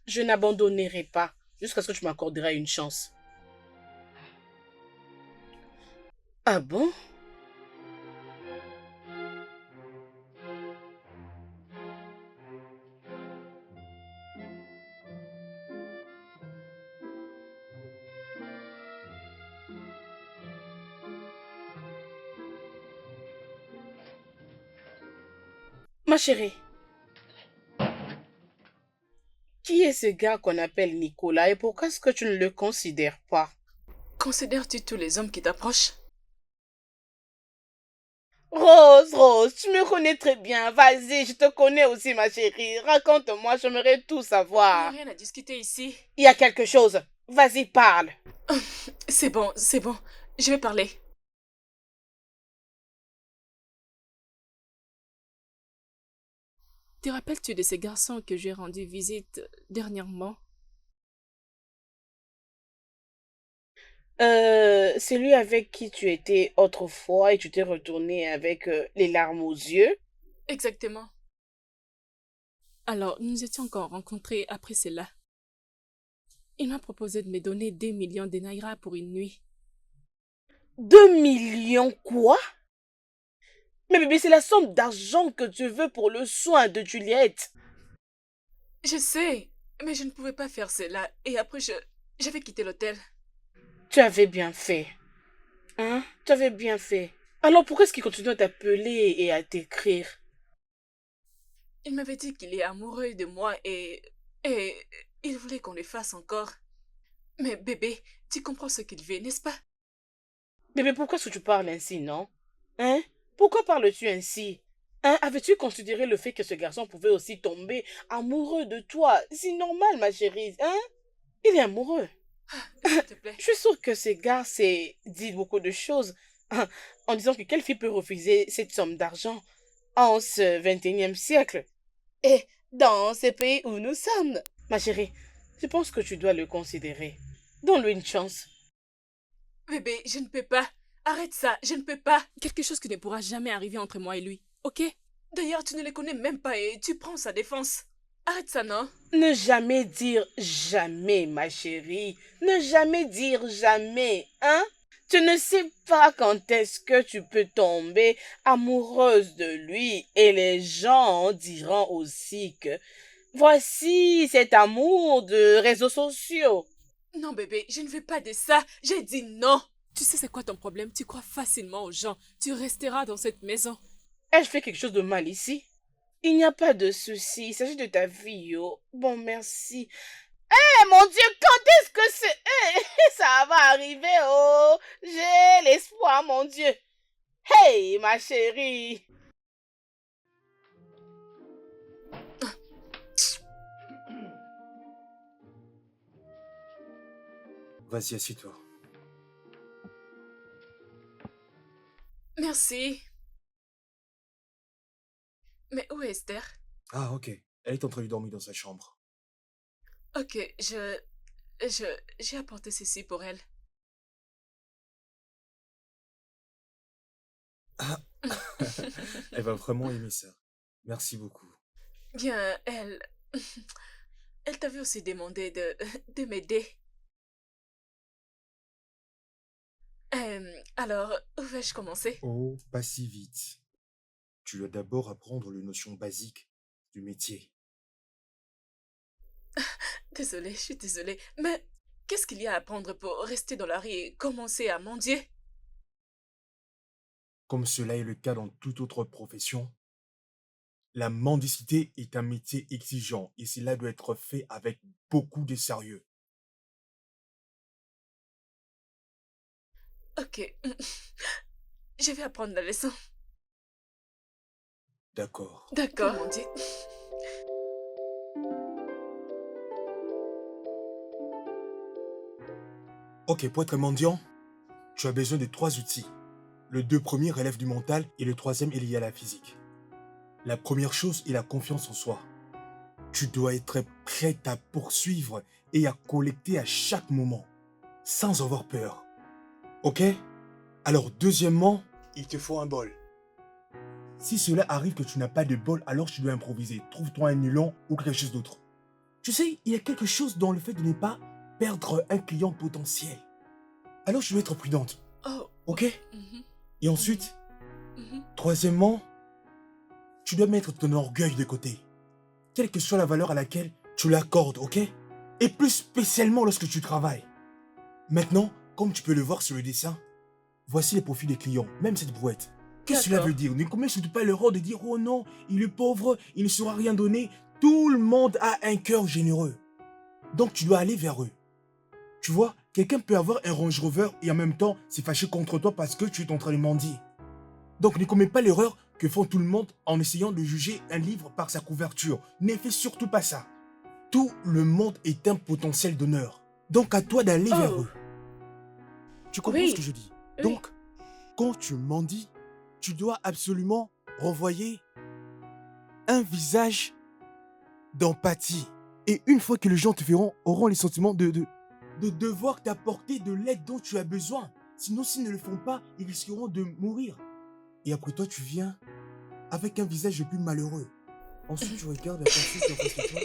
Je n'abandonnerai pas jusqu'à ce que tu m'accorderas une chance. Ah bon? Ma chérie, qui est ce gars qu'on appelle Nicolas et pourquoi est-ce que tu ne le considères pas? Considères-tu tous les hommes qui t'approchent? Rose, Rose, tu me connais très bien. Vas-y, je te connais aussi, ma chérie. Raconte-moi, j'aimerais tout Il n'y a savoir. rien à discuter ici. Il y a quelque chose. Vas-y, parle. C'est bon, c'est bon. Je vais parler. Te rappelles-tu de ces garçons que j'ai rendu visite dernièrement? Celui avec qui tu étais autrefois et tu t'es retourné avec les larmes aux yeux. Exactement. Alors, nous nous étions encore rencontrés après cela. Il m'a proposé de me donner 2 millions de naira pour une nuit. 2 millions quoi? Mais bébé, c'est la somme d'argent que tu veux pour le soin de Juliette. Je sais, mais je ne pouvais pas faire cela. Et après, j'avais quitté l'hôtel. Tu avais bien fait. Hein? Tu avais bien fait. Alors pourquoi est-ce qu'il continue à t'appeler et à t'écrire? Il m'avait dit qu'il est amoureux de moi et il voulait qu'on le fasse encore. Mais bébé, tu comprends ce qu'il veut, n'est-ce pas? Bébé, pourquoi est-ce que tu parles ainsi, non? Hein? Pourquoi parles-tu ainsi? Hein? Avais-tu considéré le fait que ce garçon pouvait aussi tomber amoureux de toi? C'est normal, ma chérie, hein? Il est amoureux. S'il te plaît. Je suis sûre que ce gars s'est dit beaucoup de choses hein, en disant que quelle fille peut refuser cette somme d'argent en ce 21e siècle? Et dans ce pays où nous sommes. Ma chérie, je pense que tu dois le considérer. Donne-lui une chance. Bébé, je ne peux pas. Arrête ça, je ne peux pas. Quelque chose qui ne pourra jamais arriver entre moi et lui, ok? D'ailleurs, tu ne le connais même pas et tu prends sa défense. Arrête ça, non? Ne jamais dire jamais, ma chérie. Ne jamais dire jamais, hein? Tu ne sais pas quand est-ce que tu peux tomber amoureuse de lui et les gens diront aussi que voici cet amour de réseaux sociaux. Non, bébé, je ne veux pas de ça. J'ai dit non. Tu sais c'est quoi ton problème? Tu crois facilement aux gens. Tu resteras dans cette maison. Ai-je fait quelque chose de mal ici? Il n'y a pas de souci. Il s'agit de ta vie, oh. Bon, merci. Eh, mon Dieu, quand est-ce que c'est... ça va arriver, oh. J'ai l'espoir, mon Dieu. Hey, ma chérie. Vas-y, assieds-toi. Merci. Mais où est Esther? Ah, ok. Elle est en train de dormir dans sa chambre. Ok, j'ai apporté ceci pour elle. Ah. Elle va vraiment aimer ça. Merci beaucoup. Bien, elle t'avait aussi demandé de m'aider. Alors, où vais-je commencer? Oh, pas si vite. Tu dois d'abord apprendre les notions basiques du métier. Désolée, je suis désolée. Mais qu'est-ce qu'il y a à apprendre pour rester dans la rue et commencer à mendier? Comme cela est le cas dans toute autre profession, la mendicité est un métier exigeant et cela doit être fait avec beaucoup de sérieux. Ok. Je vais apprendre la leçon. D'accord. D'accord, mon Dieu. Ok, pour être mendiant, tu as besoin de 3 outils. Le 2 premiers relèvent du mental et le 3e est lié à la physique. La première chose est la confiance en soi. Tu dois être prêt à poursuivre et à collecter à chaque moment, sans avoir peur. Ok? Alors deuxièmement, Il te faut un bol. si cela arrive que tu n'as pas de bol, alors tu dois improviser. Trouve-toi un nylon ou quelque chose d'autre. Tu sais, il y a quelque chose dans le fait de ne pas perdre un client potentiel. Alors tu dois être prudente. Oh. Ok? Mhm, Et ensuite, mhm. troisièmement, tu dois mettre ton orgueil de côté. Quelle que soit la valeur à laquelle tu l'accordes, ok? Et plus spécialement lorsque tu travailles. Maintenant, comme tu peux le voir sur le dessin, voici les profils des clients, même cette brouette. Qu'est-ce que cela D'accord. veut dire? Ne commets surtout pas l'erreur de dire « Oh non, il est pauvre, il ne saura rien donner ». Tout le monde a un cœur généreux. Donc tu dois aller vers eux. Tu vois, quelqu'un peut avoir un Range Rover et en même temps se fâcher contre toi parce que tu es en train de mendier. Donc ne commets pas l'erreur que font tout le monde en essayant de juger un livre par sa couverture. Ne fais surtout pas ça. Tout le monde est un potentiel d'honneur. Donc à toi d'aller vers Oh. eux. Tu comprends Oui. ce que je dis? Oui. Donc, quand tu mendies, tu dois absolument renvoyer un visage d'empathie. Et une fois que les gens te verront, auront les sentiments de devoir t'apporter de l'aide dont tu as besoin. Sinon, s'ils ne le font pas, ils risqueront de mourir. Et après toi, tu viens avec un visage le plus malheureux. Ensuite, tu regardes la personne qui est en face de toi.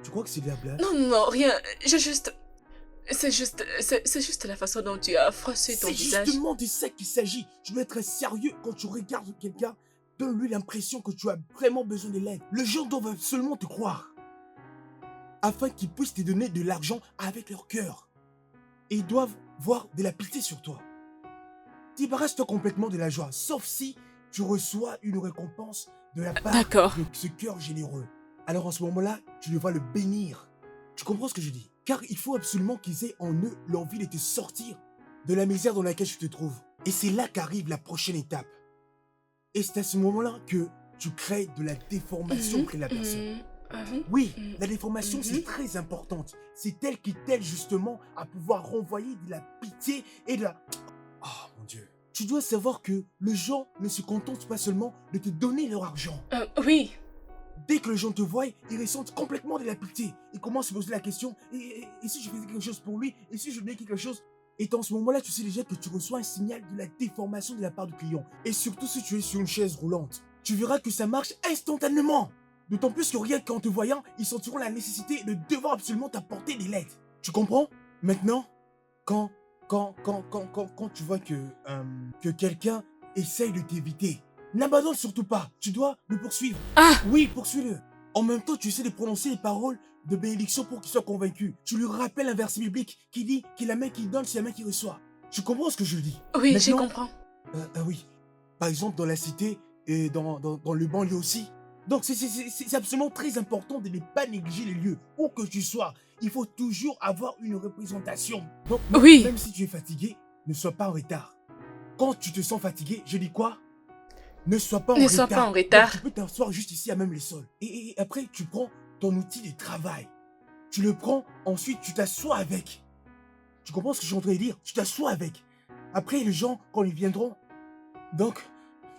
Tu crois que c'est de la blague? Non, non, rien. J'ai juste... C'est juste la façon dont tu as froissé ton C'est visage. justement de ça qu'il s'agit. Tu dois être sérieux quand tu regardes quelqu'un. Donne-lui l'impression que tu as vraiment besoin de l'aide. Les gens doivent seulement te croire. Afin qu'ils puissent te donner de l'argent avec leur cœur. Et ils doivent voir de la pitié sur toi. Débarrasse-toi complètement de la joie, sauf si tu reçois une récompense de la part D'accord. de ce cœur généreux. Alors en ce moment-là, tu devras le bénir. Tu comprends ce que je dis? Car il faut absolument qu'ils aient en eux l'envie de te sortir de la misère dans laquelle tu te trouves. Et c'est là qu'arrive la prochaine étape. Et c'est à ce moment-là que tu crées de la déformation auprès de la personne. Oui, la déformation, c'est très importante. C'est elle qui t'aide justement à pouvoir renvoyer de la pitié et de la... Oh mon Dieu. Tu dois savoir que les gens ne se contentent pas seulement de te donner leur argent. Oui. Dès que les gens te voient, ils ressentent complètement de la pitié. Ils commencent à se poser la question, et si je faisais quelque chose pour lui? Et si je donnais quelque chose? Et dans ce moment-là, tu sais déjà que tu reçois un signal de la déformation de la part du client. Et surtout si tu es sur une chaise roulante. Tu verras que ça marche instantanément. D'autant plus que rien qu'en te voyant, ils sentiront la nécessité de devoir absolument t'apporter de l'aide. Tu comprends? Maintenant, quand tu vois que quelqu'un essaye de t'éviter, n'abandonne surtout pas. Tu dois le poursuivre. Ah! Oui, poursuis-le. En même temps, tu essaies de prononcer les paroles de bénédiction pour qu'il soit convaincu. Tu lui rappelles un verset biblique qui dit que la main qui donne, c'est la main qui reçoit. Tu comprends ce que je dis? Oui, je Maintenant, comprends. oui. Par exemple, dans la cité et dans le banlieue aussi. Donc, c'est absolument très important de ne pas négliger les lieux. Où que tu sois, il faut toujours avoir une représentation. Donc, Oui. même si tu es fatigué, ne sois pas en retard. Quand tu te sens fatigué, je dis quoi? Ne sois pas en retard. Ne sois pas en retard. Donc, tu peux t'asseoir juste ici à même les sols. Et après, tu prends ton outil de travail. Tu le prends, ensuite tu t'assois avec. Tu comprends ce que je suis en train de dire? Tu t'assois avec. Après, les gens, quand ils viendront, donc,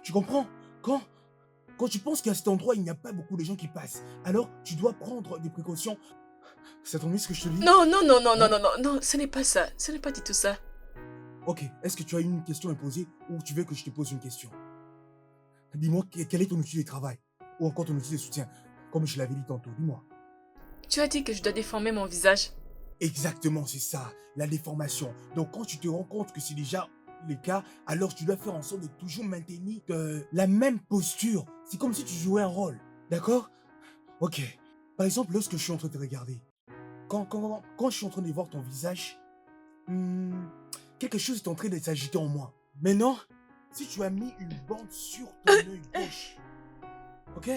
tu comprends? Quand tu penses qu'à cet endroit, il n'y a pas beaucoup de gens qui passent, alors tu dois prendre des précautions. Ça t'ennuie ce que je te dis? Non, ce n'est pas ça. Ce n'est pas du tout ça. Ok, est-ce que tu as une question à me poser ou tu veux que je te pose une question? Dis-moi, quel est ton outil de travail? Ou encore ton outil de soutien? Comme je l'avais dit tantôt, dis-moi. Tu as dit que je dois déformer mon visage. Exactement, c'est ça, la déformation. Donc quand tu te rends compte que c'est déjà le cas, alors tu dois faire en sorte de toujours maintenir la même posture. C'est comme si tu jouais un rôle, d'accord? Ok. Par exemple, lorsque je suis en train de te regarder, quand je suis en train de voir ton visage, quelque chose est en train de s'agiter en moi. Maintenant, si tu as mis une bande sur ton œil gauche, ok?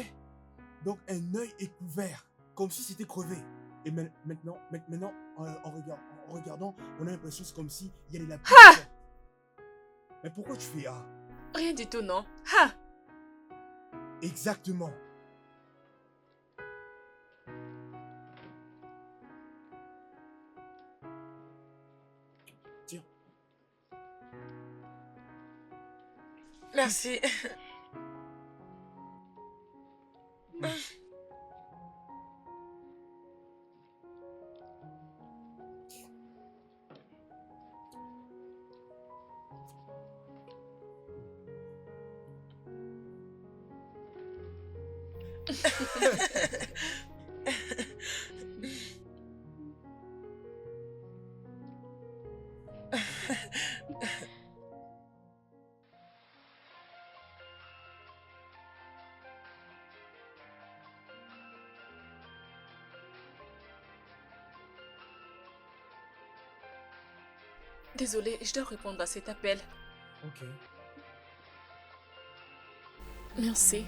Donc un œil est couvert, comme si c'était crevé. Et maintenant, en regardant, on a l'impression que c'est comme si il y avait la pluie. Mais pourquoi tu fais ah? Rien du tout, non. Ha! Exactement. Tiens. Merci. Désolée, je dois répondre à cet appel. Ok. Merci.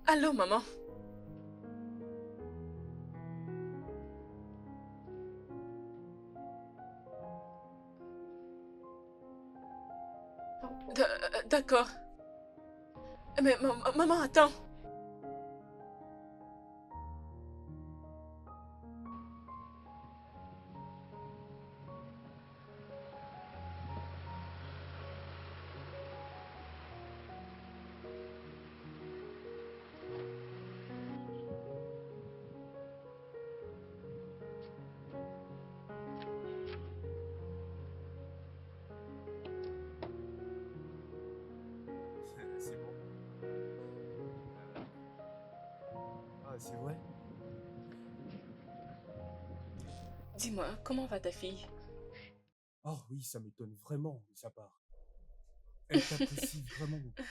Allô, maman? D'accord. Mais maman, attends. c'est vrai? Dis-moi, comment va ta fille? Oh oui, ça m'étonne vraiment de sa part. Elle t'apprécie vraiment beaucoup.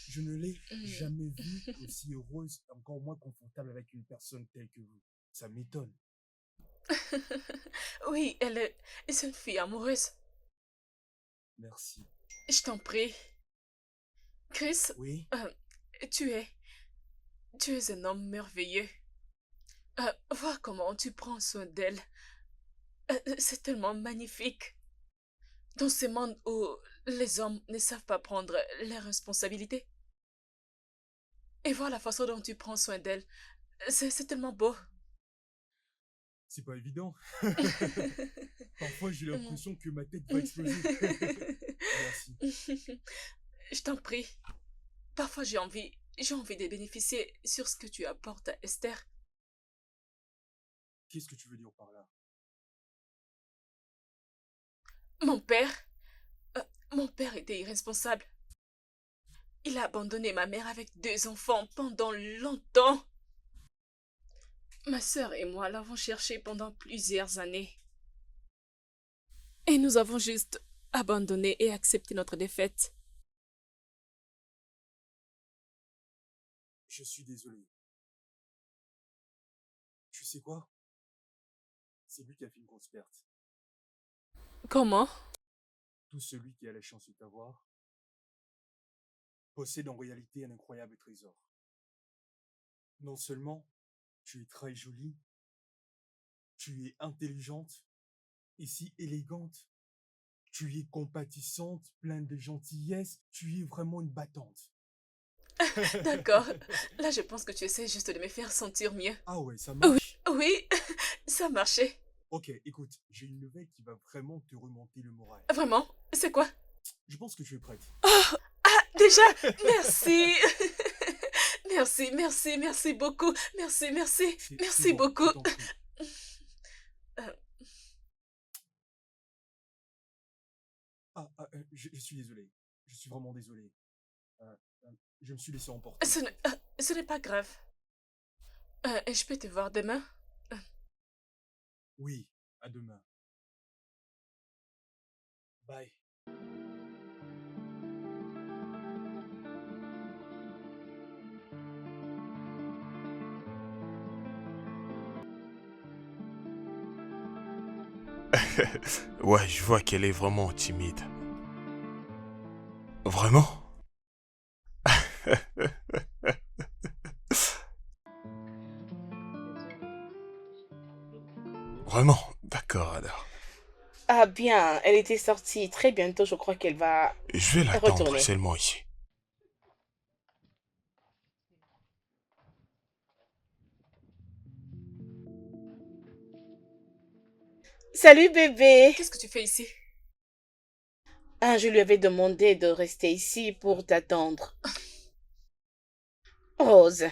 Je ne l'ai Hmm. jamais vue aussi heureuse, encore moins confortable avec une personne telle que vous. Ça m'étonne. Oui, c'est une fille amoureuse. Merci. Je t'en prie. Chris, Oui? euh, tu es, tu es un homme merveilleux. Vois comment tu prends soin d'elle. C'est tellement magnifique. Dans ce monde où les hommes ne savent pas prendre leurs responsabilités. Et vois la façon dont tu prends soin d'elle. C'est tellement beau. C'est pas évident. Parfois, j'ai Mm. l'impression que ma tête va exploser. Merci. Je t'en prie. Parfois, j'ai envie de bénéficier sur ce que tu apportes à Esther. Qu'est-ce que tu veux dire par là? Mon père, euh, mon père était irresponsable. Il a abandonné ma mère avec 2 enfants pendant longtemps. Ma sœur et moi l'avons cherché pendant plusieurs années. Et nous avons juste abandonné et accepté notre défaite. Je suis désolé. Tu sais quoi? C'est lui qui a fait une grosse perte. Comment? Tout celui qui a la chance de t'avoir possède en réalité un incroyable trésor. Non seulement tu es très jolie, tu es intelligente et si élégante, tu es compatissante, pleine de gentillesse, tu es vraiment une battante. D'accord. Là, je pense que tu essaies juste de me faire sentir mieux. Ah ouais, ça Oui, marche. oui, ça marchait. Ok, écoute, j'ai une nouvelle qui va vraiment te remonter le moral. Vraiment? C'est quoi? Je pense que tu es prête. Ah, déjà, merci. Merci beaucoup. Merci C'est bon, beaucoup. je t'en prie. Euh, Je suis désolé. Je suis vraiment désolé. Euh, je me suis laissé emporter. ce n'est pas grave. Je peux te voir demain? Oui, à demain. Bye. Ouais, je vois qu'elle est vraiment timide. Vraiment? Vraiment? D'accord alors. Ah bien, elle était sortie très bientôt, je crois qu'elle va Je vais l'attendre retourner. seulement ici. Salut bébé. Qu'est-ce que tu fais ici? Ah, je lui avais demandé de rester ici pour t'attendre. Rose,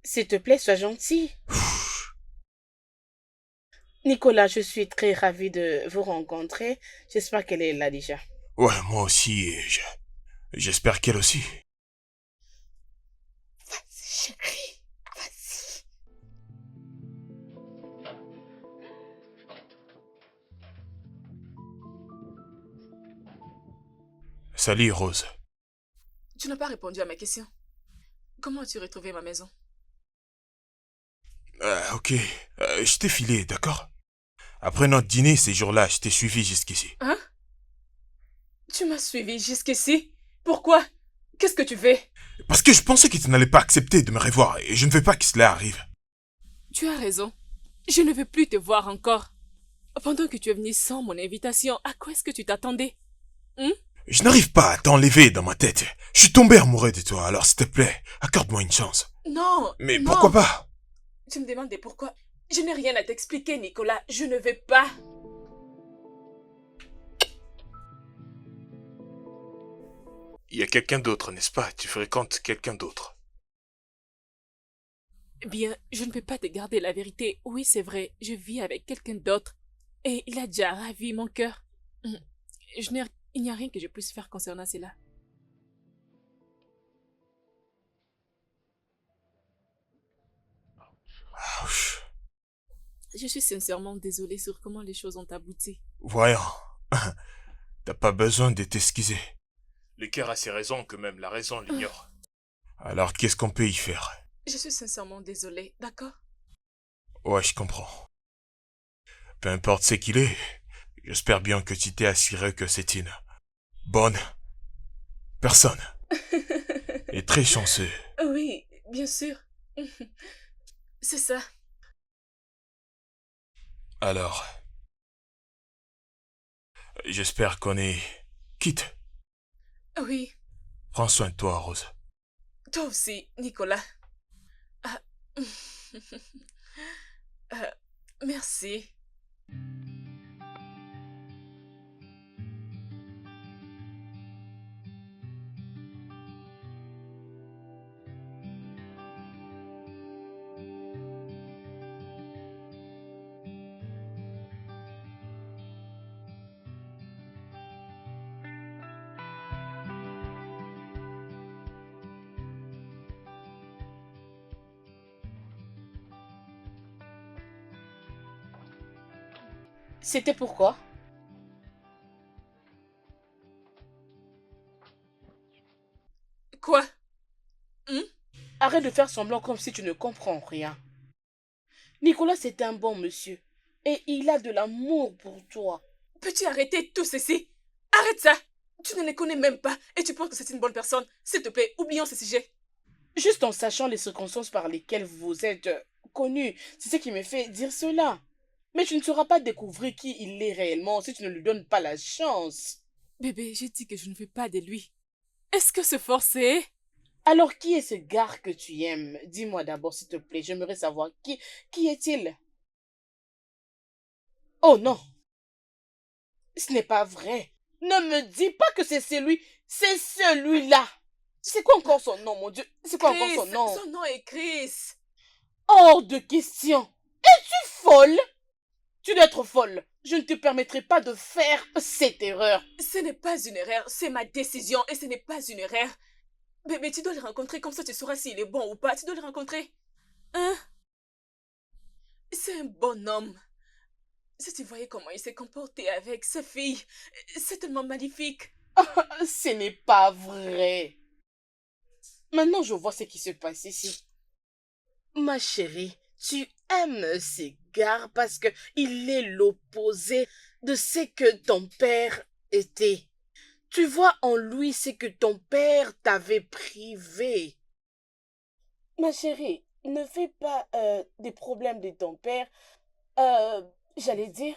s'il te plaît, sois gentil. Nicolas, je suis très ravie de vous rencontrer. J'espère qu'elle est là déjà. Ouais, moi aussi, et j'espère qu'elle aussi. Chérie, vas-y. Salut Rose. Tu n'as pas répondu à ma question. Comment as-tu retrouvé ma maison? Ok, je t'ai filé, d'accord? Après notre dîner, ces jours-là, je t'ai suivi jusqu'ici. Hein? Tu m'as suivi jusqu'ici? Pourquoi? Qu'est-ce que tu veux? Parce que je pensais que tu n'allais pas accepter de me revoir, et je ne veux pas que cela arrive. Tu as raison. Je ne veux plus te voir encore. Pendant que tu es venu sans mon invitation, à quoi est-ce que tu t'attendais? Je n'arrive pas à t'enlever dans ma tête. Je suis tombé amoureux de toi, alors s'il te plaît, accorde-moi une chance. Non, Mais non. pourquoi pas? Tu me demandes des pourquoi. Je n'ai rien à t'expliquer, Nicolas. Je ne veux pas. Il y a quelqu'un d'autre, n'est-ce pas? Tu fréquentes quelqu'un d'autre. Bien, je ne peux pas te garder la vérité. Oui, c'est vrai, je vis avec quelqu'un d'autre. Et il a déjà ravi mon cœur. Il n'y a rien que je puisse faire concernant cela. Je suis sincèrement désolée sur comment les choses ont abouti. Voyons, t'as pas besoin de t'excuser. Le cœur a ses raisons que même la raison l'ignore. Alors qu'est-ce qu'on peut y faire? Je suis sincèrement désolée, d'accord? Ouais, je comprends. Peu importe ce qu'il est, j'espère bien que tu t'es assuré que c'est une bonne personne. Et très chanceux. Oui, bien sûr. C'est ça. Alors, j'espère qu'on est quitte. Oui, Prends soin de toi, Rose. toi aussi, Nicolas. Ah. Merci. C'était pourquoi? Quoi? Arrête de faire semblant comme si tu ne comprends rien. Nicolas, c'est un bon monsieur. Et il a de l'amour pour toi. Peux-tu arrêter tout ceci? Arrête ça! Tu ne les connais même pas et tu penses que c'est une bonne personne. S'il te plaît, oublions ce sujet. Juste en sachant les circonstances par lesquelles vous êtes connus. C'est ce qui me fait dire cela. Mais tu ne sauras pas découvrir qui il est réellement si tu ne lui donnes pas la chance. Bébé, j'ai dit que je ne veux pas de lui. Est-ce que c'est forcé? Alors qui est ce gars que tu aimes? Dis-moi d'abord s'il te plaît, j'aimerais savoir qui est-il? Oh non, ce n'est pas vrai. Ne me dis pas que c'est celui-là. C'est quoi encore son nom, mon Dieu? C'est quoi encore son nom? Son nom est Chris. Hors de question. Es-tu folle? Tu dois être folle. Je ne te permettrai pas de faire cette erreur. Ce n'est pas une erreur, c'est ma décision et ce n'est pas une erreur. Bébé, tu dois le rencontrer comme ça tu sauras s'il est bon ou pas. Tu dois le rencontrer. Hein? C'est un bon homme. Si tu voyais comment il s'est comporté avec sa fille, c'est tellement magnifique. Ce n'est pas vrai. Maintenant, je vois ce qui se passe ici. Ma chérie, tu aimes ces gars parce que il est l'opposé de ce que ton père était. Tu vois en lui ce que ton père t'avait privé. Ma chérie, ne fais pas des problèmes de ton père, j'allais dire,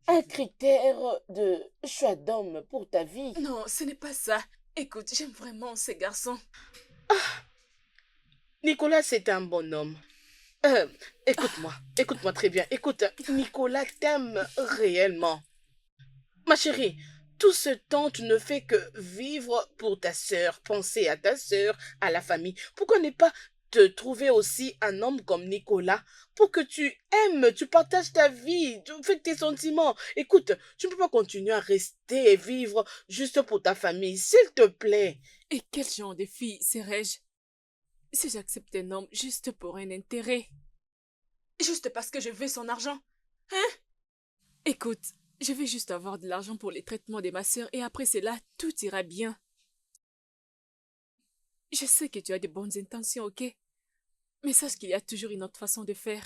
un critère de choix d'homme pour ta vie. Non, ce n'est pas ça. Écoute, j'aime vraiment ces garçons. Nicolas, c'est un bon homme. Écoute-moi très bien. Écoute, Nicolas t'aime réellement. Ma chérie, tout ce temps, tu ne fais que vivre pour ta sœur, penser à ta sœur, à la famille. Pourquoi ne pas te trouver aussi un homme comme Nicolas pour que tu aimes, tu partages ta vie, tu fais tes sentiments. Écoute, tu ne peux pas continuer à rester et vivre juste pour ta famille, s'il te plaît. Et quel genre de fille serais-je si j'accepte un homme juste pour un intérêt? Juste parce que je veux son argent? Hein? Écoute, je vais juste avoir de l'argent pour les traitements de ma sœur et après cela, tout ira bien. Je sais que tu as de bonnes intentions, ok? Mais sache qu'il y a toujours une autre façon de faire.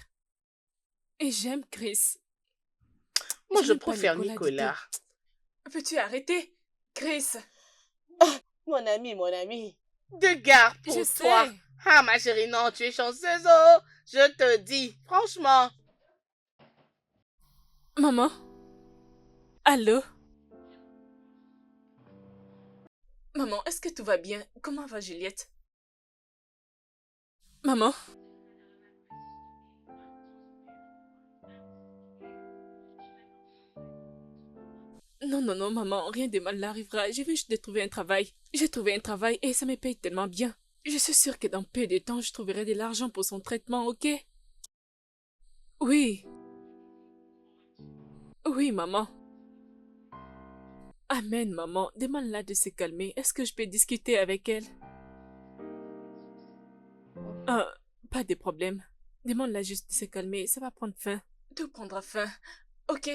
Et j'aime Chris. Moi, je n'aime pas préfère du Nicolas. tout. Peux-tu arrêter? Chris, Mon ami. De garde pour je toi. sais. Ah, ma chérie, non, tu es chanceuse, oh. Je te dis, franchement. Maman? Allô? Maman, est-ce que tout va bien? Comment va Juliette? Maman? Non, maman, rien de mal n'arrivera. Je viens juste de trouver un travail. J'ai trouvé un travail et ça me paye tellement bien. Je suis sûre que dans peu de temps, je trouverai de l'argent pour son traitement, ok? Oui. Oui, maman. Amen, maman. Demande-la de se calmer. Est-ce que je peux discuter avec elle? Pas de problème. Demande-la juste de se calmer. Ça va prendre fin. tout prendra fin. Ok?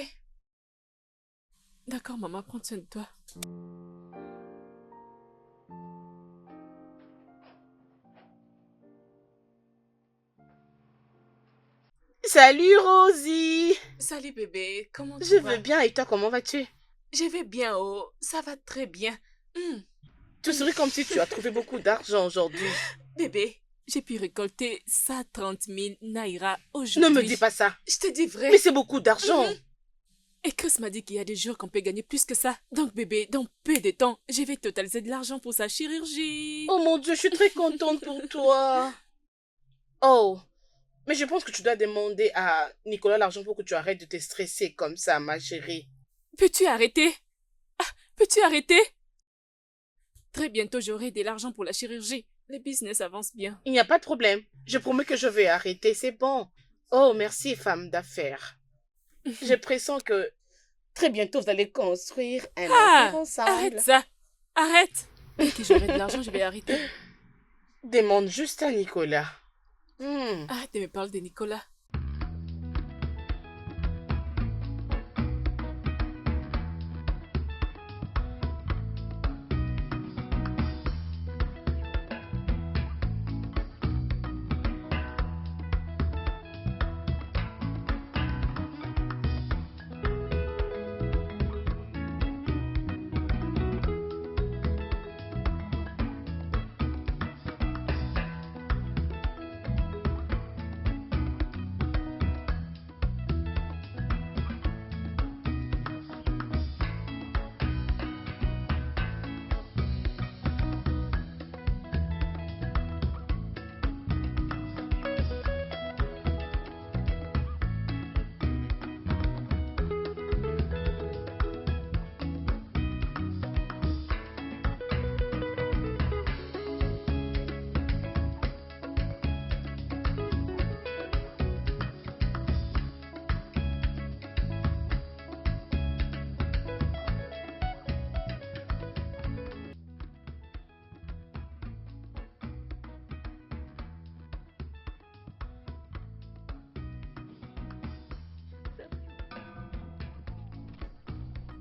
D'accord, maman, prends soin de toi. Salut Rosie. Salut bébé, comment Je tu vas? vais bien et toi, comment vas-tu? Je vais bien, oh, ça va très bien. Tu souris comme si tu as trouvé beaucoup d'argent aujourd'hui. Bébé, j'ai pu récolter 130 000 naira Ne aujourd'hui. me dis pas ça. Je te dis vrai. Mais c'est beaucoup d'argent. Et Chris m'a dit qu'il y a des jours qu'on peut gagner plus que ça. Donc bébé, dans peu de temps, je vais totaliser de l'argent pour sa chirurgie. Oh mon Dieu, je suis très contente pour toi. Oh, mais je pense que tu dois demander à Nicolas l'argent pour que tu arrêtes de te stresser comme ça, ma chérie. Peux-tu arrêter? Peux-tu arrêter? Très bientôt, j'aurai de l'argent pour la chirurgie. Le business avance bien. Il n'y a pas de problème. Je promets que je vais arrêter, c'est bon. Oh, merci, femme d'affaires. Je pressens que très bientôt, vous allez construire un empire ensemble. Arrête ça. Arrête. Dès que j'aurai de l'argent, je vais arrêter. Demande juste à Nicolas. Arrête de me parler de Nicolas.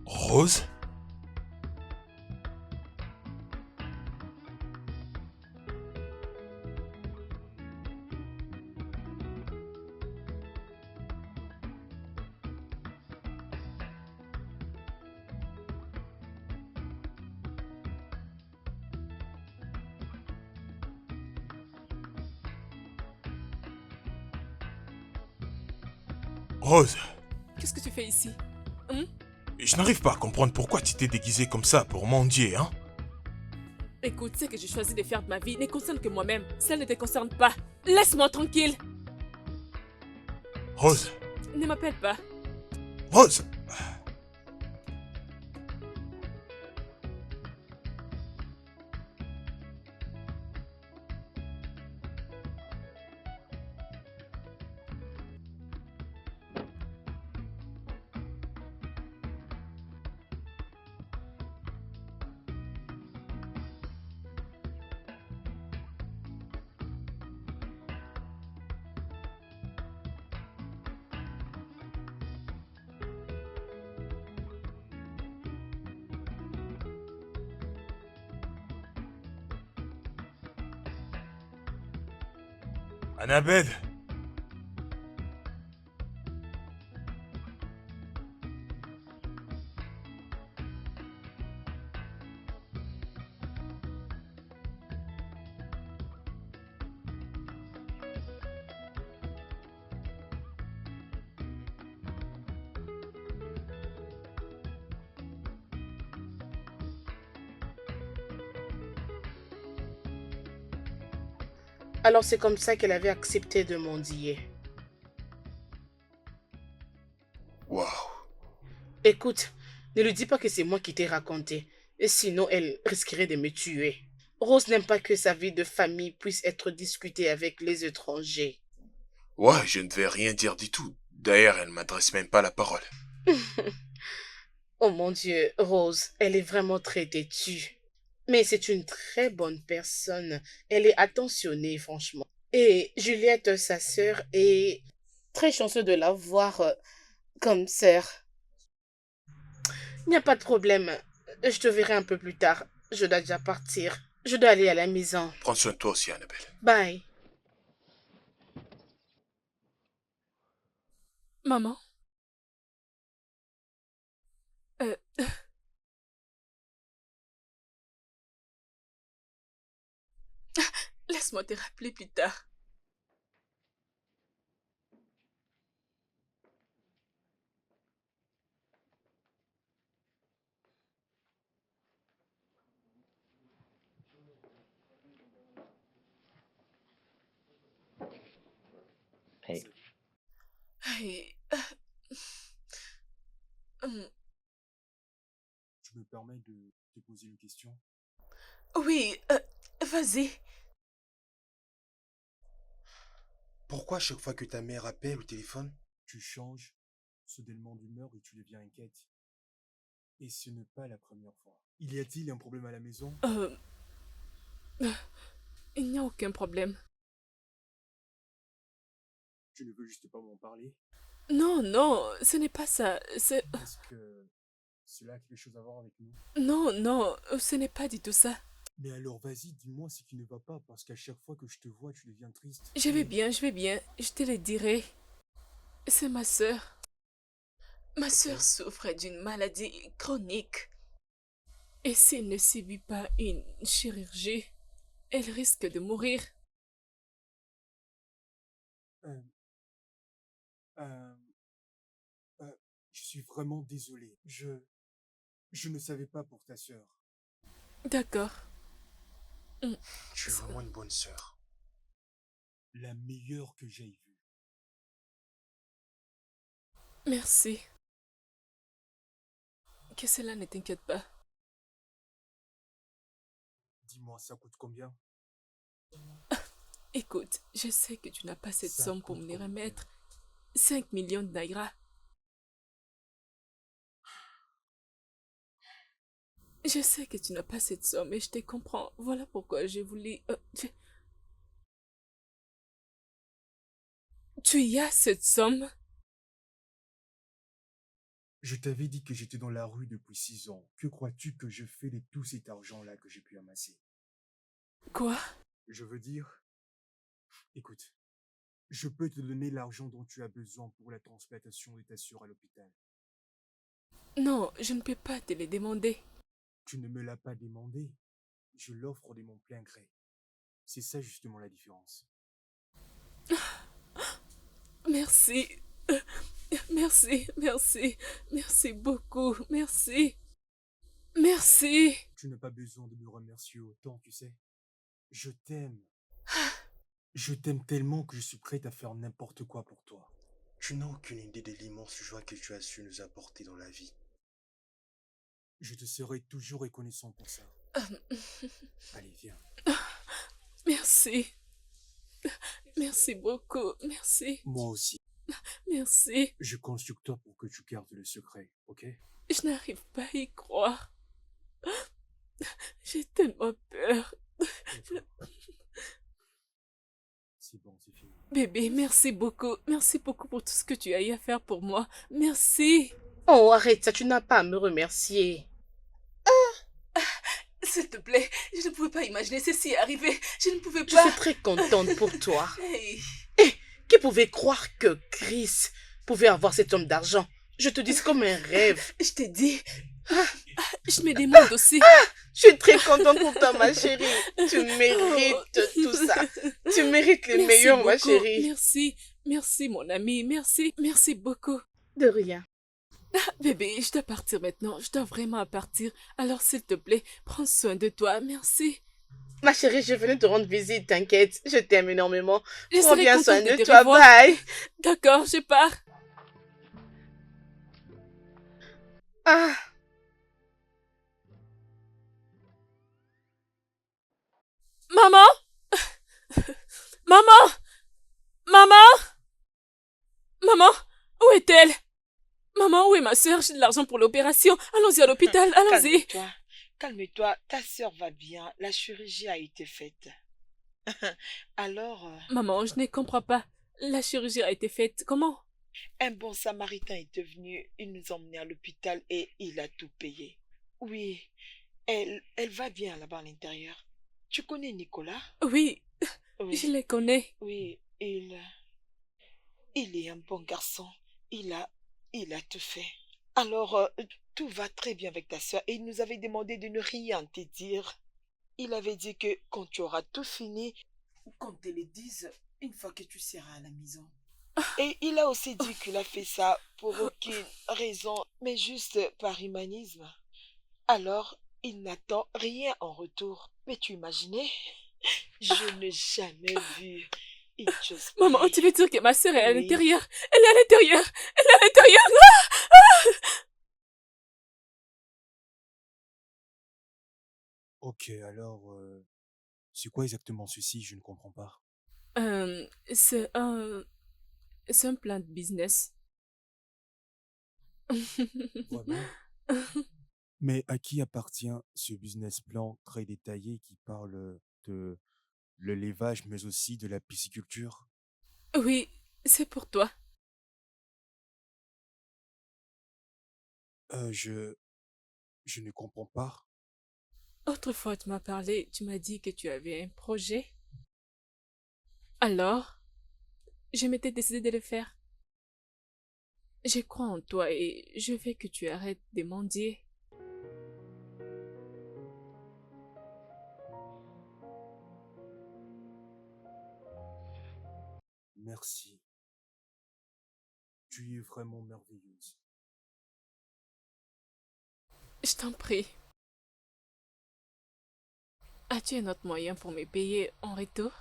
Rose? Rose, Qu'est-ce que tu fais ici? je n'arrive pas à comprendre pourquoi tu t'es déguisée comme ça pour mendier, hein? Écoute, ce que j'ai choisi de faire de ma vie ne concerne que moi-même. Ça ne te concerne pas. Laisse-moi tranquille. Rose, Ne m'appelle pas. Rose! Annabelle! Alors c'est comme ça qu'elle avait accepté de mendier. Waouh! Écoute, ne lui dis pas que c'est moi qui t'ai raconté. Et sinon, elle risquerait de me tuer. Rose n'aime pas que sa vie de famille puisse être discutée avec les étrangers. Ouais, je ne vais rien dire du tout. D'ailleurs, elle ne m'adresse même pas la parole. Oh mon Dieu, Rose, elle est vraiment très têtue. Mais c'est une très bonne personne. Elle est attentionnée, franchement. Et Juliette, sa sœur, est très chanceux de la voir comme sœur. Il n'y a pas de problème. Je te verrai un peu plus tard. Je dois déjà partir. Je dois aller à la maison. Prends soin de toi aussi, Annabelle. Bye. Maman? Euh, Laisse-moi te rappeler plus tard. Hey, hum, Je me permets de te poser une question. oui, vas-y. Pourquoi chaque fois que ta mère appelle au téléphone, Tu changes soudainement d'humeur et tu deviens inquiète. Et ce n'est pas la première fois. Y a-t-il un problème à la maison? Il n'y a aucun problème. Tu ne veux juste pas m'en parler? Non, non, ce n'est pas ça. Est-ce que cela a quelque chose à voir avec nous? Non, non, ce n'est pas du tout ça. Mais alors vas-y, dis-moi ce qui ne va pas, parce qu'à chaque fois que je te vois, tu deviens triste. Je vais bien, je vais bien. Je te le dirai. C'est ma sœur. Ma sœur souffre d'une maladie chronique. Et s'il ne subit pas une chirurgie, elle risque de mourir. Euh, euh, je suis vraiment désolé. Je ne savais pas pour ta sœur. D'accord. tu es vraiment une bonne sœur. La meilleure que j'aie vue. Merci. Que cela ne t'inquiète pas. Dis-moi, ça coûte combien? Écoute, je sais que tu n'as pas cette Ça somme pour coûte me les combien? remettre. 5 millions de naira. Je sais que tu n'as pas cette somme et je te comprends. Voilà pourquoi j'ai voulu... Tu y as cette somme? Je t'avais dit que j'étais dans la rue depuis 6 ans. Que crois-tu que je fais de tout cet argent-là que j'ai pu amasser? Quoi? Je veux dire, écoute, je peux te donner l'argent dont tu as besoin pour la transplantation de ta sœur à l'hôpital. Non, je ne peux pas te le demander. Tu ne me l'as pas demandé. Je l'offre de mon plein gré. C'est ça justement la différence. Merci. Merci, merci, merci beaucoup, merci. Merci. Tu n'as pas besoin de me remercier autant, tu sais. Je t'aime. Je t'aime tellement que je suis prête à faire n'importe quoi pour toi. Tu n'as aucune idée de l'immense joie que tu as su nous apporter dans la vie. Je te serai toujours reconnaissant pour ça. Allez, viens. Merci. Merci beaucoup, merci, Moi aussi. merci. Je compte sur toi pour que tu gardes le secret, ok? Je n'arrive pas à y croire. J'ai tellement peur. C'est bon, c'est fini. Bébé, merci beaucoup. Merci beaucoup pour tout ce que tu as eu à faire pour moi. Merci. Oh, arrête ça, tu n'as pas à me remercier. S'il te plaît, je ne pouvais pas imaginer ceci arriver. Je ne pouvais Je pas. suis très contente pour toi. Hey. Qui pouvait croire que Chris pouvait avoir cette somme d'argent? Je te dis, c'est comme un rêve. Je t'ai dit. Je me demande aussi. Je suis très contente pour toi, ma chérie. Tu mérites tout ça. Tu mérites le Merci meilleur, ma beaucoup. chérie. Merci. Merci, mon ami. Merci. Merci beaucoup. De rien. Bébé, je dois partir maintenant. Je dois vraiment partir. Alors, s'il te plaît, prends soin de toi. Merci. Ma chérie, je venais te rendre visite, t'inquiète. Je t'aime énormément. Je Prends serai bien contente soin de de te toi. revoir. Bye. D'accord, je pars. Ah. Maman! Maman! Maman! Maman! Où est-elle? Maman, où est ma sœur? J'ai de l'argent pour l'opération. Allons-y à l'hôpital, allons-y. Calme-toi. Calme-toi. Ta sœur va bien. La chirurgie a été faite. Alors, Maman, je ne comprends pas. La chirurgie a été faite comment? Un bon samaritain est venu, il nous a emmenés à l'hôpital et il a tout payé. Oui, elle va bien là-bas à l'intérieur. Tu connais Nicolas? Oui, je Oui, les connais. oui, il est un bon garçon. Il a, il a tout fait. Alors, tout va très bien avec ta soeur et il nous avait demandé de ne rien te dire. Il avait dit que quand tu auras tout fini, Qu'on te le dise une fois que tu seras à la maison. et il a aussi dit qu'il a fait ça pour aucune raison, mais juste par humanisme. Alors, il n'attend rien en retour. Mais tu imaginais? Je n'ai jamais vu une chose Maman, tu pareille. veux dire que ma sœur est à Oui, l'intérieur? Elle est à l'intérieur! Elle est à l'intérieur! Ok, alors, c'est quoi exactement ceci? Je ne comprends pas. Euh, c'est un... C'est un plan de business. Vraiment? Mais à qui appartient ce business plan très détaillé qui parle de l'élevage, mais aussi de la pisciculture? Oui, c'est pour toi. Euh, je, je ne comprends pas. Autrefois, tu m'as parlé, tu m'as dit que tu avais un projet. Alors, je m'étais décidé de le faire. Je crois en toi et je veux que tu arrêtes de mendier. Merci. Tu es vraiment merveilleuse. Je t'en prie. As-tu un autre moyen pour me payer en retour?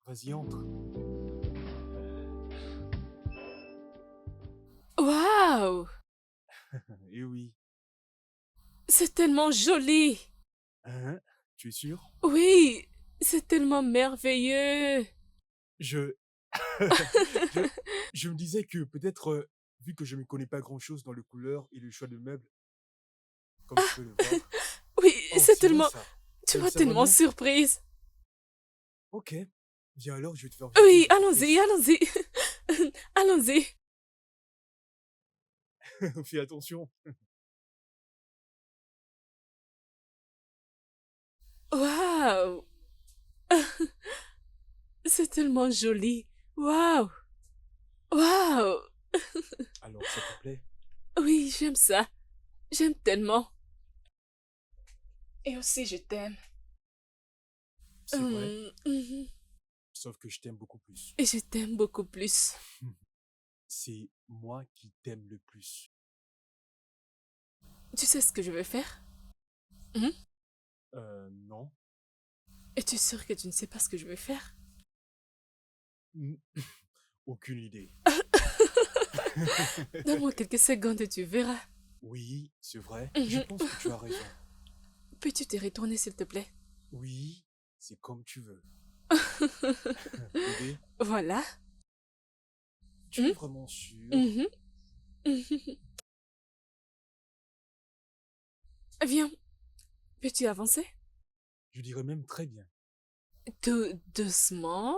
Vas-y, entre. Waouh! Eh oui. C'est tellement joli! Hein? Tu es sûr? Oui, c'est tellement merveilleux! Je... je... je me disais que peut-être, vu que je ne connais pas grand-chose dans les couleurs et le choix de meubles, comme tu peux le voir. Oui, Oh, c'est c'est bon tellement... ça. Tu m'as Ça va tellement bien? surprise. Ok. Viens alors, je vais te faire visiter Oui, un peu allons-y, plus. allons-y. Allons-y. Fais attention. Waouh! C'est tellement joli. Waouh! Waouh! Alors, ça te plaît? Oui, j'aime ça. J'aime tellement. Et aussi, je t'aime. C'est vrai. Mhm. Sauf que je t'aime beaucoup plus. Et je t'aime beaucoup plus. C'est moi qui t'aime le plus. Tu sais ce que je vais faire? Hmm? Non. Es-tu sûr que tu ne sais pas ce que je vais faire? Mm. Aucune idée. Donne-moi quelques secondes et tu verras. Oui, c'est vrai. Je Mhm. pense que tu as raison. Peux-tu te retourner, s'il te plaît? Oui, c'est comme tu veux. Bébé, Voilà. tu es Hmm? vraiment sûr? Mhm. Mhm. Viens, peux-tu avancer? Je dirais même très bien. Tout doucement.